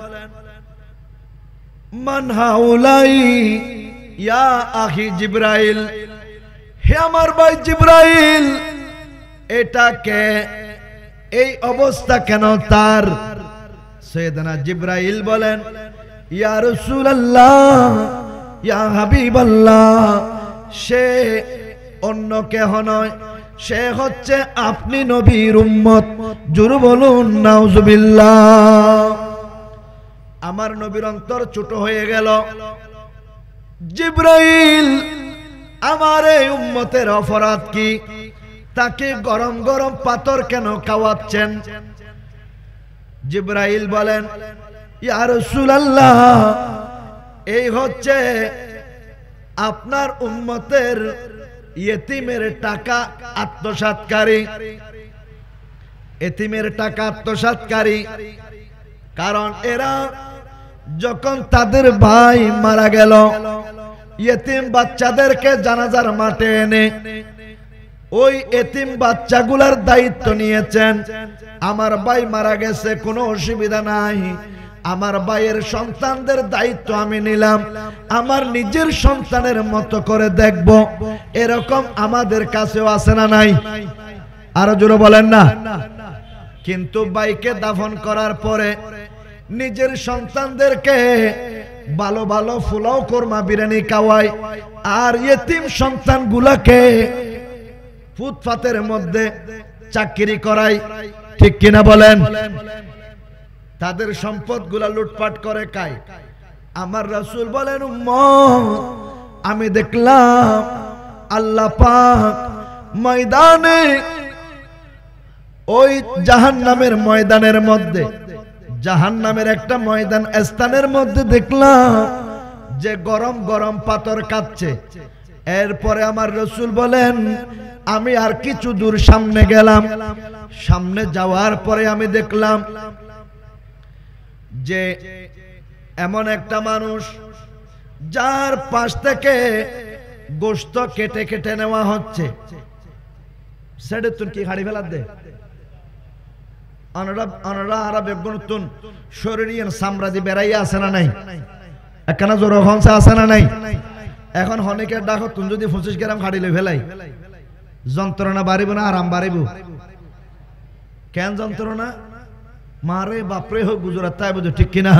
মান হাউলাই ইয়া আখি জিবরাইল, হে আমার ভাই জিবরাইল, এটাকে এই অবস্থা কেন তার? সৈয়দনা জিবরাইল বলেন, ইয়া রাসূলুল্লাহ, ইয়া হাবিবাল্লাহ, সে অন্য কেহ নয়, সে হচ্ছে আপনি নবীর উম্মত। জোরে বলুন নাউজুবিল্লাহ। আমার নবীর অন্তর ছোট হয়ে গেল। জিবরাইল, আমার এই উম্মতের অপরাধ কি? তাকে গরম গরম পাথর কেন খাওয়াচ্ছেন? জিবরাইল বলেন, ইয়া রাসূলুল্লাহ, এই হচ্ছে আপনার উম্মতের ইয়েতিমের টাকা আত্মসাৎকারী, এতিমের টাকা আত্মসাৎকারী। কারণ এরা যখন তাদের ভাই মারা গেল, ইয়েতিম বাচ্চাদেরকে জানাজার মাঠে এনে ওই এতিম বাচ্চাগুলার দায়িত্ব নিয়েছেন। আমার ভাই মারা গেছে, কোনো অসুবিধা নাই, আমার ভাইয়ের সন্তানদের দায়িত্ব আমি নিলাম, আমার নিজের সন্তানের মতো করে দেখব। এরকম আমাদের কাছেও আছে না নাই? আরো জোরে বলেন না। কিন্তু ভাইকে দাফন করার পরে নিজের সন্তানদেরকে ভালো ভালো পোলাও কোরমা বিরিয়ানি খাওয়ায়, আর ইয়েতিম সন্তানগুলোকে ফুটপাতের মধ্যে চাকরি করায়। ঠিক কিনা বলেন? তাদের সম্পদগুলা লুটপাট করে খায়। আমার রাসূল বলেন, উম্মত, আমি দেখলাম আল্লাহ পাক ময়দানে, ওই জাহান্নামের ময়দানের মধ্যে, জাহান্নামের একটা ময়দান স্থানের মধ্যে দেখলাম যে গরম গরম পাথর খাচ্ছে। এরপরে আমার রাসূল বলেন, আমি আর কিছু দূর সামনে গেলাম। সামনে যাওয়ার পরে আমি দেখলাম যে এমন একটা মানুষ, যার পাশ থেকে গোশত কেটে কেটে নেওয়া হচ্ছে। সেটা তুই কি হাড়ি ফেলার দে অনরা আরা বেগুনতুন শরীরিয়ান সামরাজি বেড়াইয়া আছে না নাই? একখানা জোর হংসা আছে না নাই? এখন হনেকের ডাকো তুমি যদি 25 গ্রাম খাড়িলে ফেলাই, যন্ত্রণা বাড়িব না আরাম বাড়িব? কেন যন্ত্রণা? মারে বাপরে হোক গুজরাত, তাই বুঝো, ঠিক কিনা?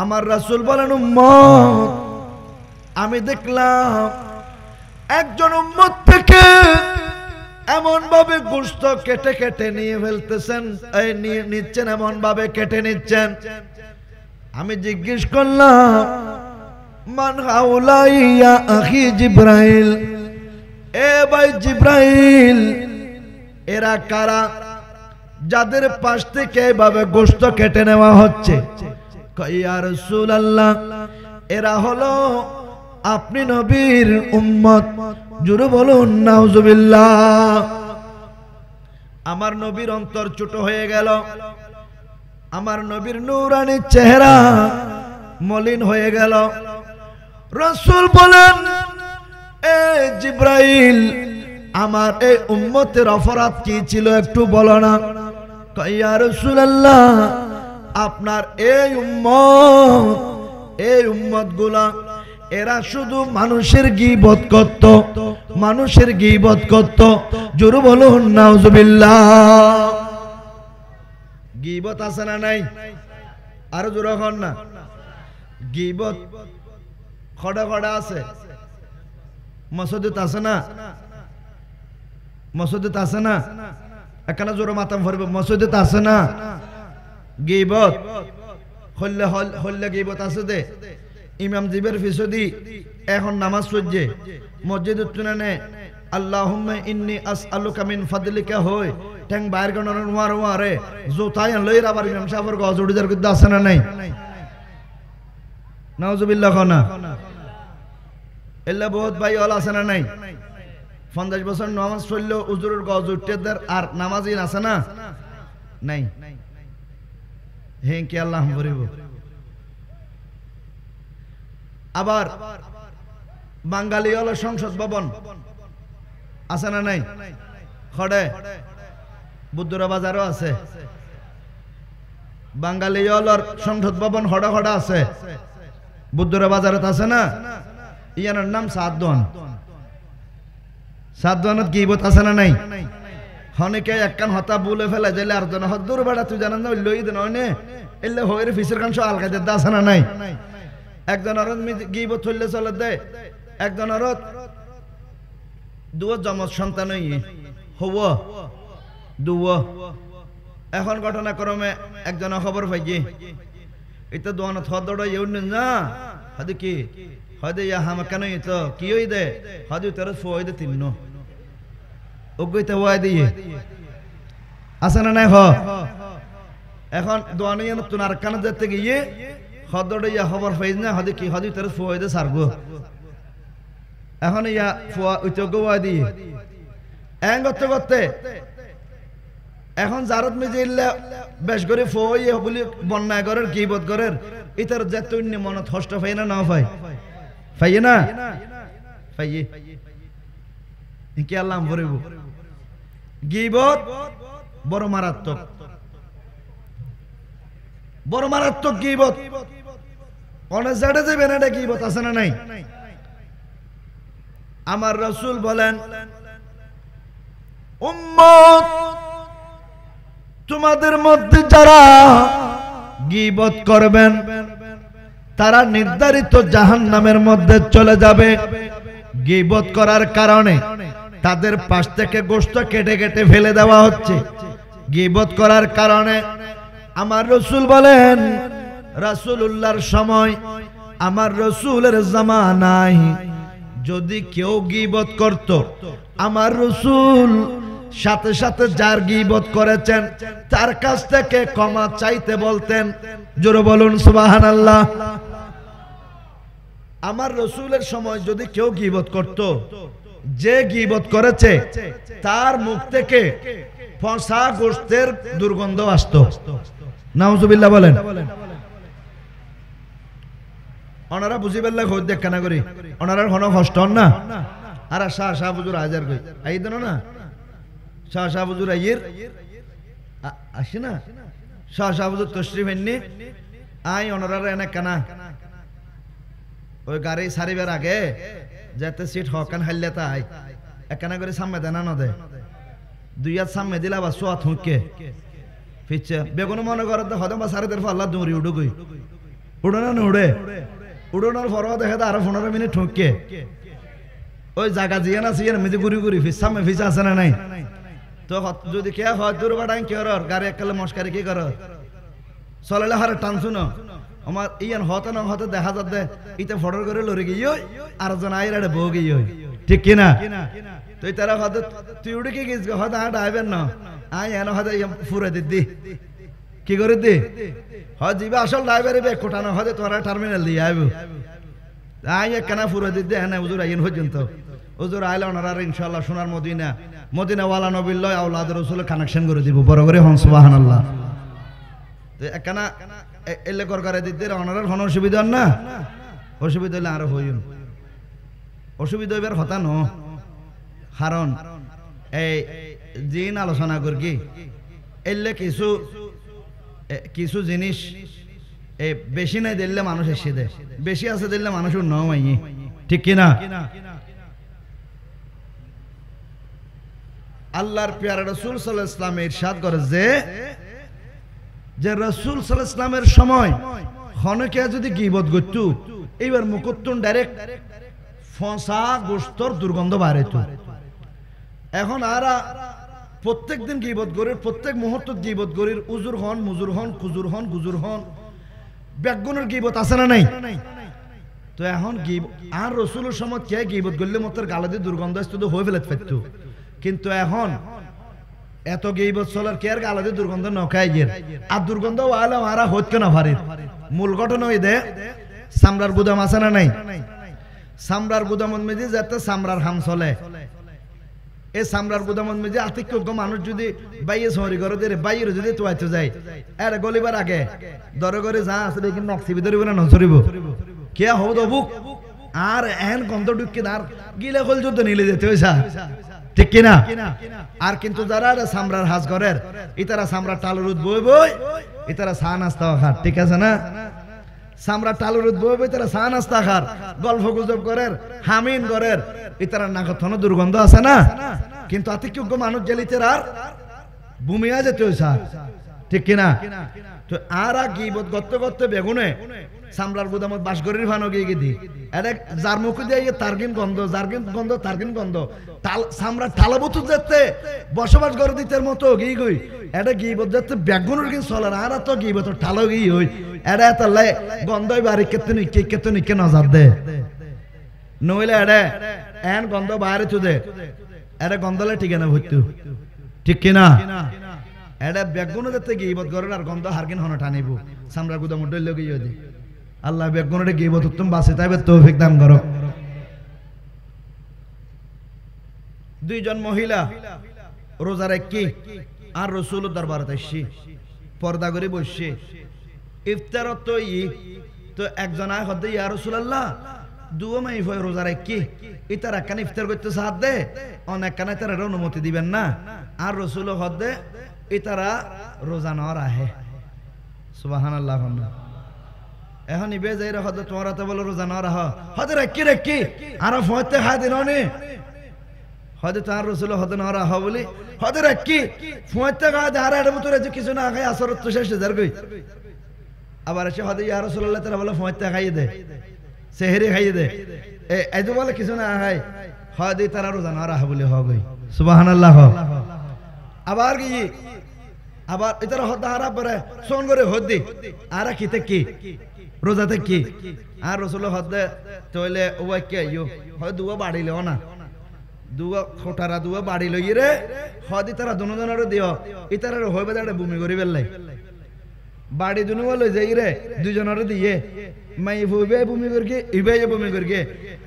আমার রাসূল বলেন, উম্মত, আমি দেখলাম একজন উম্মত থেকে এমন ভাবে গোশত কেটে কেটে নিয়ে ফেলতেছেন, এই নিচ্ছেন, এমন ভাবে কেটে নিচ্ছেন। আমি জিজ্ঞেস করলাম, মান হাউলাই ইয়া আখি জিবরাইল, এ ভাই জিবরাইল, এরা কারা যাদের পাশ থেকে এভাবে গোশত কেটে নেওয়া হচ্ছে? ইয়া রাসূলুল্লাহ, এরা হলো আপনি নবীর উম্মত। জোরে বলুন নাউজুবিল্লাহ। আমার নবীর অন্তর ছোট হয়ে গেল। আমার নবীর নূরানি চেহারা মলিন হয়ে গেল। রাসূল বলেন, এ জিবরাইল, আমার এই উম্মতের অপরাধ কি ছিল একটু বলো না। কয় ইয়া রাসূলুল্লাহ, আপনার এই উম্মত গুলা এরা শুধু মানুষের গীবত করত, মানুষের গীবত করত। জোরে বলুন নাউজুবিল্লাহ। গীবত আছে না নাই? আরো জোরে হন না। গীবত খড়া খড়া আছে, মসজিদে আছে না? মসজিদে আছে না? এখানে জোরে মাতাম ভরবে, মসজিদে আছে না? গীবত হল্লে গীবত আছে দে। ইমাম জিবের ফিসদি এখন নামাজ পড়ছে মসজিদে তুনে আল্লাহুম্মা ইন্নী আসআলুকা মিন ফাদলিকা হয় ঠ্যাং বাইর গণন ওয়ারে জোতায় লই আবার ইমাম সাহেবের গজ উড়িদার করতে আছে না নাই? নাউজুবিল্লাহ খানা এল্লা বহুত ভাই হল আছে না নাই? 50 বছর নামাজ পড়লেও উজুরের গজ উঠতে দেয় আর নামাজই আছে না নাই? হে কি আল্লাহ বলিব। আবার বাঙালি হলো সংসদ ভবন আছে না নাই? খড়ে বুদ্ধরা বাজারও আছে। বাঙালি হলোর সংসদ ভবন হড়া হড়া আছে, বুদ্ধরা বাজারত আছে না? ইয়ানোর নাম সাদওয়ান। সাদওয়ানত গীবত আছে না নাই? হনেকে একখান হতা বলে ফেলে যাইলে আর জন হদ্দুর বাড়া তুই জানান না লই দেন হনে এলে হইরে ফিসের কান সব আলগাতে আছে না নাই? একজন অরত গীবত হইলে চলে দে। একজন অরত দুয়ো জমজ সন্তান হব দুয়ো। এখন ঘটনাক্রমে একজন খবর পাইছি এটা দোয়ানো থদড় ইউন না হয়তো কি হয়তো ইয়া হামা কেন তো কি হই দে হয়তো তোর ফোয় দে তিন্ন ওগইতে ওয়াই দিয়ে আছে না নাই? হ এখন দোয়ানো ইয়ান তুনার কান যেতে গিয়ে হদড় ইয়া খবর পাইছ না হয়তো কি হয়তো তোর ফোয় দে সারগো। এখন ইয়া ফোয়া উইতে গোয়া দিয়ে এং করতে করতে এখন জারত মিজিল্লা বেশ করে ফোই বলি বন্যা করের গীবত করের ইতার যেতন্য মনত কষ্ট পাই না না পাই? পাইয়ে না? পাইয়ে কি আল্লাহ ভরিব। গীবত বড় মারাত্মক, বড় মারাত্মক গীবত। অনেক জায়গায় যাবেন এটা গীবত আছে না নাই? আমার রাসূল বলেন উম্মত তোমাদের মধ্যে যারা গীবত করবেন তারা নির্ধারিত জাহান্নামের মধ্যে চলে যাবে। গীবত করার কারণে তাদের পাশ থেকে গোশত কেটে কেটে ফেলে দেওয়া হচ্ছে। গীবত করার কারণে আমার রাসূল বলেন রাসূলুল্লাহর সময় আমার রাসূলের জামানায় যদি কেউ গীবত করত আমার রাসূল সাথে সাথে যার গীবত করেছেন তার কাছ থেকে ক্ষমা চাইতে বলতেন। জোরে বলুন সুবহানাল্লাহ। আমার রাসূলের সময় যদি কেউ গীবত করত, যে গীবত করেছে তার মুখ থেকে ফসা গোশতের দুর্গন্ধ আসতো। নাউজুবিল্লাহ বলেন। ওনারা বুঝি বেল্লা খোঁজ দেখ কেনা করি ওনারা কোনো কষ্ট না। আর শাহ শাহ হুজুর হাজার কই আই দেন না শাহ শাহ হুজুর আইয়ের আসি না শাহ শাহ হুজুর তশরিফ এনে আই ওনারা এনে কেনা ওই গাড়ি সারিবার আগে যাতে সিট হকান হাইলে তাই একখানা করে সামনে দেনা না দে দুই হাত সামনে দিলা বা সোয়া থুঁকে ফিরছে বেগুন মনে করো তো হয়তো বা সাড়ে 13 আল্লাহ দৌড়ি উঠুকই উড়ো না উড়ে উড়োনোর পর দেখে আরো 15 মিনিট ঠুঁকে ওই জায়গা জিয়ে না সিয়ে মেঝে ঘুরি ঘুরি ফিস সামনে ফিস আছে না নাই? তো যদি কে হয় দূর বাড়াই কে গাড়ি এককালে মস্কারি কি কর চলালে হারে টানছু না আমার ইয়ান হতে না হতে দেখা যাচ্ছে ইতে ফটোর করে লড়ে গিয়ে আর জন আইরাড়ে বউ গিয়ে ঠিক কিনা? তুই তারা হয়তো তুই উঠে কি গেছিস হয়তো আট আইবেন না আই এনে হয়তো ফুরে দিদি কি করে দি হয় যাবে আসল ড্রাইভারে বে কোটানো হয়তো তোরা টার্মিনাল দিয়ে আইব আই কেনা ফুরে দিদি হ্যাঁ হুজুর আইন পর্যন্ত হুজুর আইলে ওনারা ইনশাআল্লাহ সোনার মদিনা মদিনা ওয়ালা নবীর লয় আওলাদ রাসূল কানেকশন করে দিব বড় করে হন সুবহানাল্লাহ। তো একখানা এলে করে দিতে ওনার কোনো অসুবিধা না অসুবিধা হলে আরো হইন অসুবিধা হইবার কথা ন কারণ এই জিন আলোচনা করি এলে কিছু কিছু জিনিস বেশি নাই দিলে মানুষ এসে দেয়, বেশি আছে দিলে মানুষ নয়, ঠিক কিনা? আল্লাহর প্যারা রাসূল সাল্লাল্লাহু আলাইহি ওয়াসাল্লাম ইরশাদ করে যে রাসূল সাল্লাল্লাহু আলাইহি ওয়াসাল্লামের সময় হনকে যদি গীবত করত এইবার মুকুত্তুন ডাইরেক্ট ফসা গোশতর দুর্গন্ধ বাড়াইত। এখন আরা প্রত্যেক দিন গীবত করে, প্রত্যেক মুহূর্ত গীবত করে, উজুর হন মুজুর হন কুজুর হন গুজুর হন, ব্যাগুনের গীবত আছে না নাই? তো এখন আর রাসূলের সময় কে গীবত করলে মতের গালে দিয়ে দুর্গন্ধ আসতো তো হয়ে ফেলে ফেলত, কিন্তু এখন এত গীবত চলার কে আর গালে দিয়ে দুর্গন্ধ নখাই গেল। আর দুর্গন্ধ ওয়ালা মারা হচ্ছে না ভারির মূল ঘটনা ওই দে সামরার গুদাম আছে না নাই? সামরার গুদামত মেজি যাতে সামরার হাম চলে, এই সামরার গুদামত মেজি আতিক্য মানুষ যদি বাইয়ে সরি করে দিয়ে বাইরে যদি তোয়াইতে যায় এর গলিবার আগে দরে করে যা আছে দেখি নকশিবি ধরিব না নজরিব কে হব বুক আর এন গন্ধ ঢুকে আর গিলে কল যুদ্ধ নিলে যেতে হয়েছে, ঠিক কিনা? আর কিন্তু যারা সামরার হাজ ঘরের ইতারা সামরার টালুর বই বই ইতারা চা নাস্তা খার, ঠিক আছে না? সামরা টালুর বই বই তারা চা নাস্তা খার, গল্প গুজব করের, হামিন করের, ইতারা নাকথন দুর্গন্ধ আছে না? কিন্তু আতিক্য মানুষ জেলিতে আর ভূমিয়া যেতে হয়েছে, ঠিক কিনা? তো আর গীবত করতে করতে বেগুনে সামরার গুদামত বাসগরির ফানো গিয়ে গিয়ে এটা যার মুখে দিয়ে তার্গিন গন্ধ, জার্গিন গন্ধ, তার্গিন গন্ধ, সামরা ঠালাবতু যেতে বসবাস করে দিতে মতো গিয়ে গই এটা গীবত যেতে বেগুনের কিন্তু চলার আর তো গীবত ঠালো গিয়ে হই এটা এত লাই গন্ধই বাড়ি কেতে নিকে নজর দে নইলে এটা এন গন্ধ বাইরে চুদে এটা গন্ধলে ঠিকানা ভর্তু, ঠিক কিনা? এটা বেগুনে যেতে গীবত করে আর গন্ধ হারকিন হন টানিব সামরার গুদাম উঠলে গিয়ে দি আল্লাহ বেগুনে গীবত উত্তম বাসে তাইবে তৌফিক দান করো। দুইজন মহিলা রোজা রাখি আর রাসূলের দরবারে আসছি, পর্দা করে বসছে, ইফতার তো একজন আয় হদ্দে ইয়া রাসূলুল্লাহ দুও মাই ফয় রোজা রাখি ইতার একখানে ইফতার করতে সাহায্য দে অনেক কানে তার অনুমতি দিবেন না, আর রাসূল হদ্দে ইতারা রোজা নর আহে, সুবহানাল্লাহ। এখন ইবে যাই হদ্দে তোমার হাতে বলে রোজা নর আহ হদে রাখি আর ফয়তে খায় দিন হদে তার রাসূল হদে নর আহ বলি হদে রাখি ফয়তে খায় দে আর এর ভিতরে যে কিছু না খায় আসরত তো শেষ যার গই আবার এসে হদে ইয়া রাসূলুল্লাহ তাআলা বলে ফয়তে খাইয়ে দে সেহরি খাইয়ে দে এই তো বলে কিছু না খায় হদে তারা রোজা নর আহ বলি হ গই, সুবহানাল্লাহ। আবার কি আবার ইতারা হদে হারা পরে সোন করে হদ্দি আর কিতে কি রোজাতে কি আর রাসূল হদে তইলে ওয়া কে ইয়ো হয় দুয়া বাড়িলেও না দুয়া খোটারা দুয়া বাড়ি লই রে হদি তারা দুজনের দিও ইতারা হইবে দাঁড়ে ভূমি করি বেলাই বাড়ি দুনুয়া লই যাই রে দুজনের দিয়ে মাই ভুবে ভূমি করকে ইবে ভূমি করকে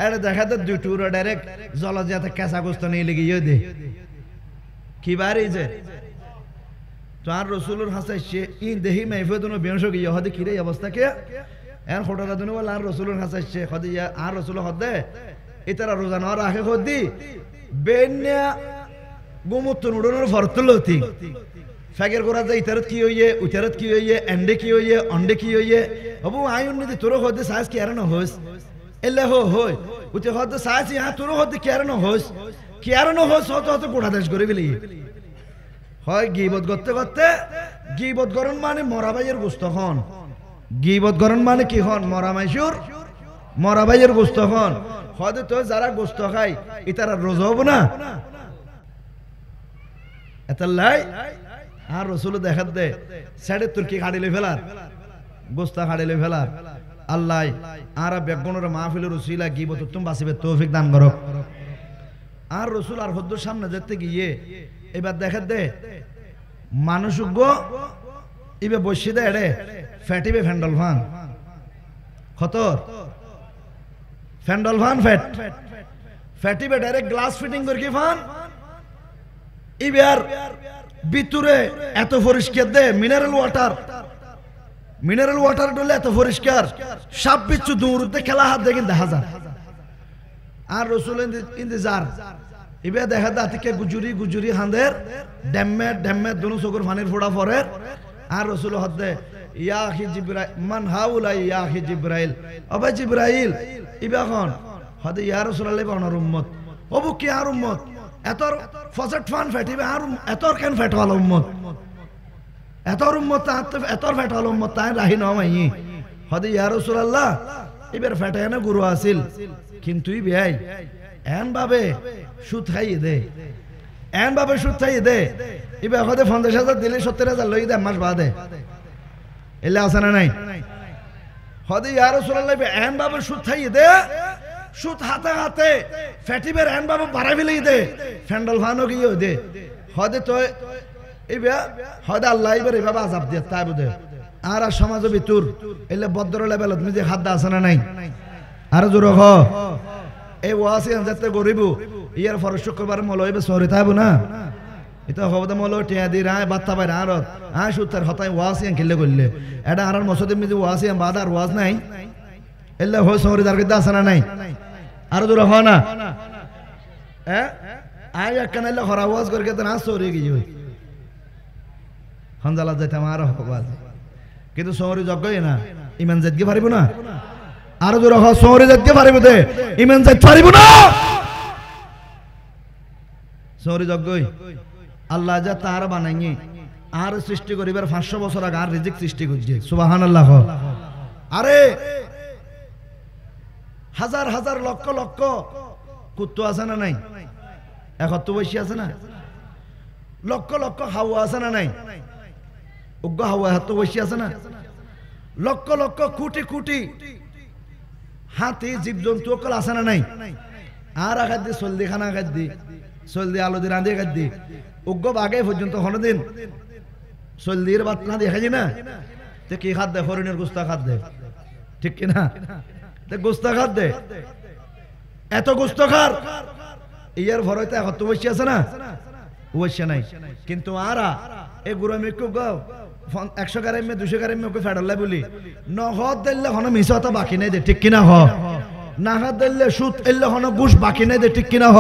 এটা দেখাতে দুটুর ডাইরেক্ট জলজাতে কাঁচা গোস্ত নিয়ে লেগে দে কি বাড়ি যে তো আর রাসূলের হাসাইছে ইন দেহি মাইফুদুন বেনশ গিয়ে হদি কিরে অবস্থা কে এর খোটারা দুনুয়া আর রাসূলের হাসাইছে হদি আর রাসূল হদে ইতারা রোজা না রাখে হদি বেন্যা গোমুত্তন উড়নের ফরতুলতি ফাগের করা যায় ইতারত কি হইয়ে উতারত কি হইয়ে এন্ডে কি হইয়ে অন্ডে কি হইয়ে অবু আইন নিতে তোর হদে সাইজ কি আর না হোস এলে হই উতে হদে সাইজ ইহা তোর হদে কি আর না হোস হত গোড়া দেশ করে গেলি হয় গীবত করতে করতে গীবত করন মানে মরা ভাইয়ের গোস্ত হন, গীবত করন মানে কি হন মরা মাইশুর মরা ভাইয়ের গোস্ত হন হদে তো যারা গোস্ত খায় ইতারা রোজা হবো না এত লাই আর রাসূল দেখাত দে সাড়ে তুর্কি খাড়িলে ফেলার গোস্তা খাড়িলে ফেলার আল্লাহ আর বেগুনের মাহফিলের উসিলা গীবত উত্তম বাসিবে তৌফিক দান করো। আর রাসূল আর হদ্দুর সামনে যেতে গিয়ে এবার দেখাত দে মানুষ ইবে বসি দে এড়ে ফ্যাটিবে ফ্যান্ডল ফান খতর ফ্যান্ডল ফান ফ্যাটিবে ডাইরেক্ট গ্লাস ফিটিং করে কি ফান ইবার ভিতরে এত পরিষ্কার দে মিনারেল ওয়াটার ডলে এত পরিষ্কার সাপ বিচ্ছু দূর খেলা হাত দেখেন দেখা যায় আর রাসূল ইন্তজার ইবে দেখা দাতিকে গুজুরি গুজুরি হাঁদের ডেম্মে ডেম্মে দুনো চকুর পানির ফোড়া পরে আর রসুল হদ্দে ইয়া আখি জিব্রাইল মান হাউলা ইয়া আখি জিব্রাইল অবে জিব্রাইল ইবে এখন হদে ইয়া রাসূলুল্লাহ বানার উম্মত ওবু কি আর উম্মত এতর ফজট ফান ফেটিবে আর এতর কেন ফেটওয়ালা উম্মত এতর উম্মত এতর ফেটওয়ালা উম্মত তাই রাহি ন মাই হদে ইয়া রাসূলুল্লাহ ইবের ফেটে না গুরু আসিল কিন্তু ই ভাই এন ভাবে সুদ খাইয়ে দে এন ভাবে সুদ খাইয়ে দে ইবে হদে 50,000 দিলে 70,000 লই দে মাস বাদে এলে আছে না নাই হদে ইয়া রাসূলুল্লাহ এন ভাবে সুদ খাইয়ে দে সুদ হাতে হাতে ফেটিবের এন ভাবে বাড়াই ফেলেই দে ফ্যান্ডল ফানো গিয়ে দে হদে তো ইবে হদে আল্লাহ ইবে এভাবে আযাব দিয়ে তাই বুঝে আর সমাজ ভিতর এলে বদ্র লেভেল তুমি যে হাত আছে না নাই আর জোর হ এই ওয়াসি আনজাতে গরিব ইয়ার ফরজ শুক্রবার মল হইবে সরি তাইবো না এটা হবদে মল টিয়া দি রায় বাত্তা পাই আর সুতার হতাই ওয়াসি খেললে করলে এটা আর মসজিদে মিজি ওয়াসি বাদার ওয়াজ নাই এলে হয় সরি দার কিদা আছে না নাই আর জোর হ না আই একখান এলে খরা ওয়াজ করকে তো না সরি গিয়ে হই হনজালা যাইতে আমার হবাজ কিন্তু সৌরি যজ্ঞই না ইমান জাতকে পারিব না আর জোর হ সৌরি জাতকে পারিব দে ইমান জাত পারিব না সৌরি যজ্ঞই আল্লাহ যা তার বানাইনি আর সৃষ্টি করিবার 500 বছর আগে আর রিজিক সৃষ্টি করছে সুবহানাল্লাহ আরে হাজার হাজার লক্ষ লক্ষ কুত্তো আছে না নাই এখন তো বসে আছে না লক্ষ লক্ষ হাওয়া আছে না নাই উগ্র হাওয়া হাত বসে আছে না লক্ষ লক্ষ কোটি কোটি হাতি জীবজন্তু অকল আছে না নাই আর আঘাত দি সলদি খানা আঘাত দি সলদি আলো দি রাঁধি আঘাত দি উগ্র বাগে পর্যন্ত কোনদিন সলদির বাত না দেখা যায় না তে কি খাদ দে হরিণের গোস্তা খাদ দে ঠিক কি না তে গোস্তা খাদ দে এত গোস্ত খার ইয়ার ভরতে এখন তো বসে আছে না বসে নাই কিন্তু আরা এ গুরু মিকু গাও 100 গ্রামে 200 গ্রামে ওকে ফেডাল্লাই বলি নহদ দিলে হন মিছা তো বাকি নাই দে ঠিক কিনা হ নাহাদ দিলে সুদ এলে হন গুশ বাকি নাই দে ঠিক কিনা হ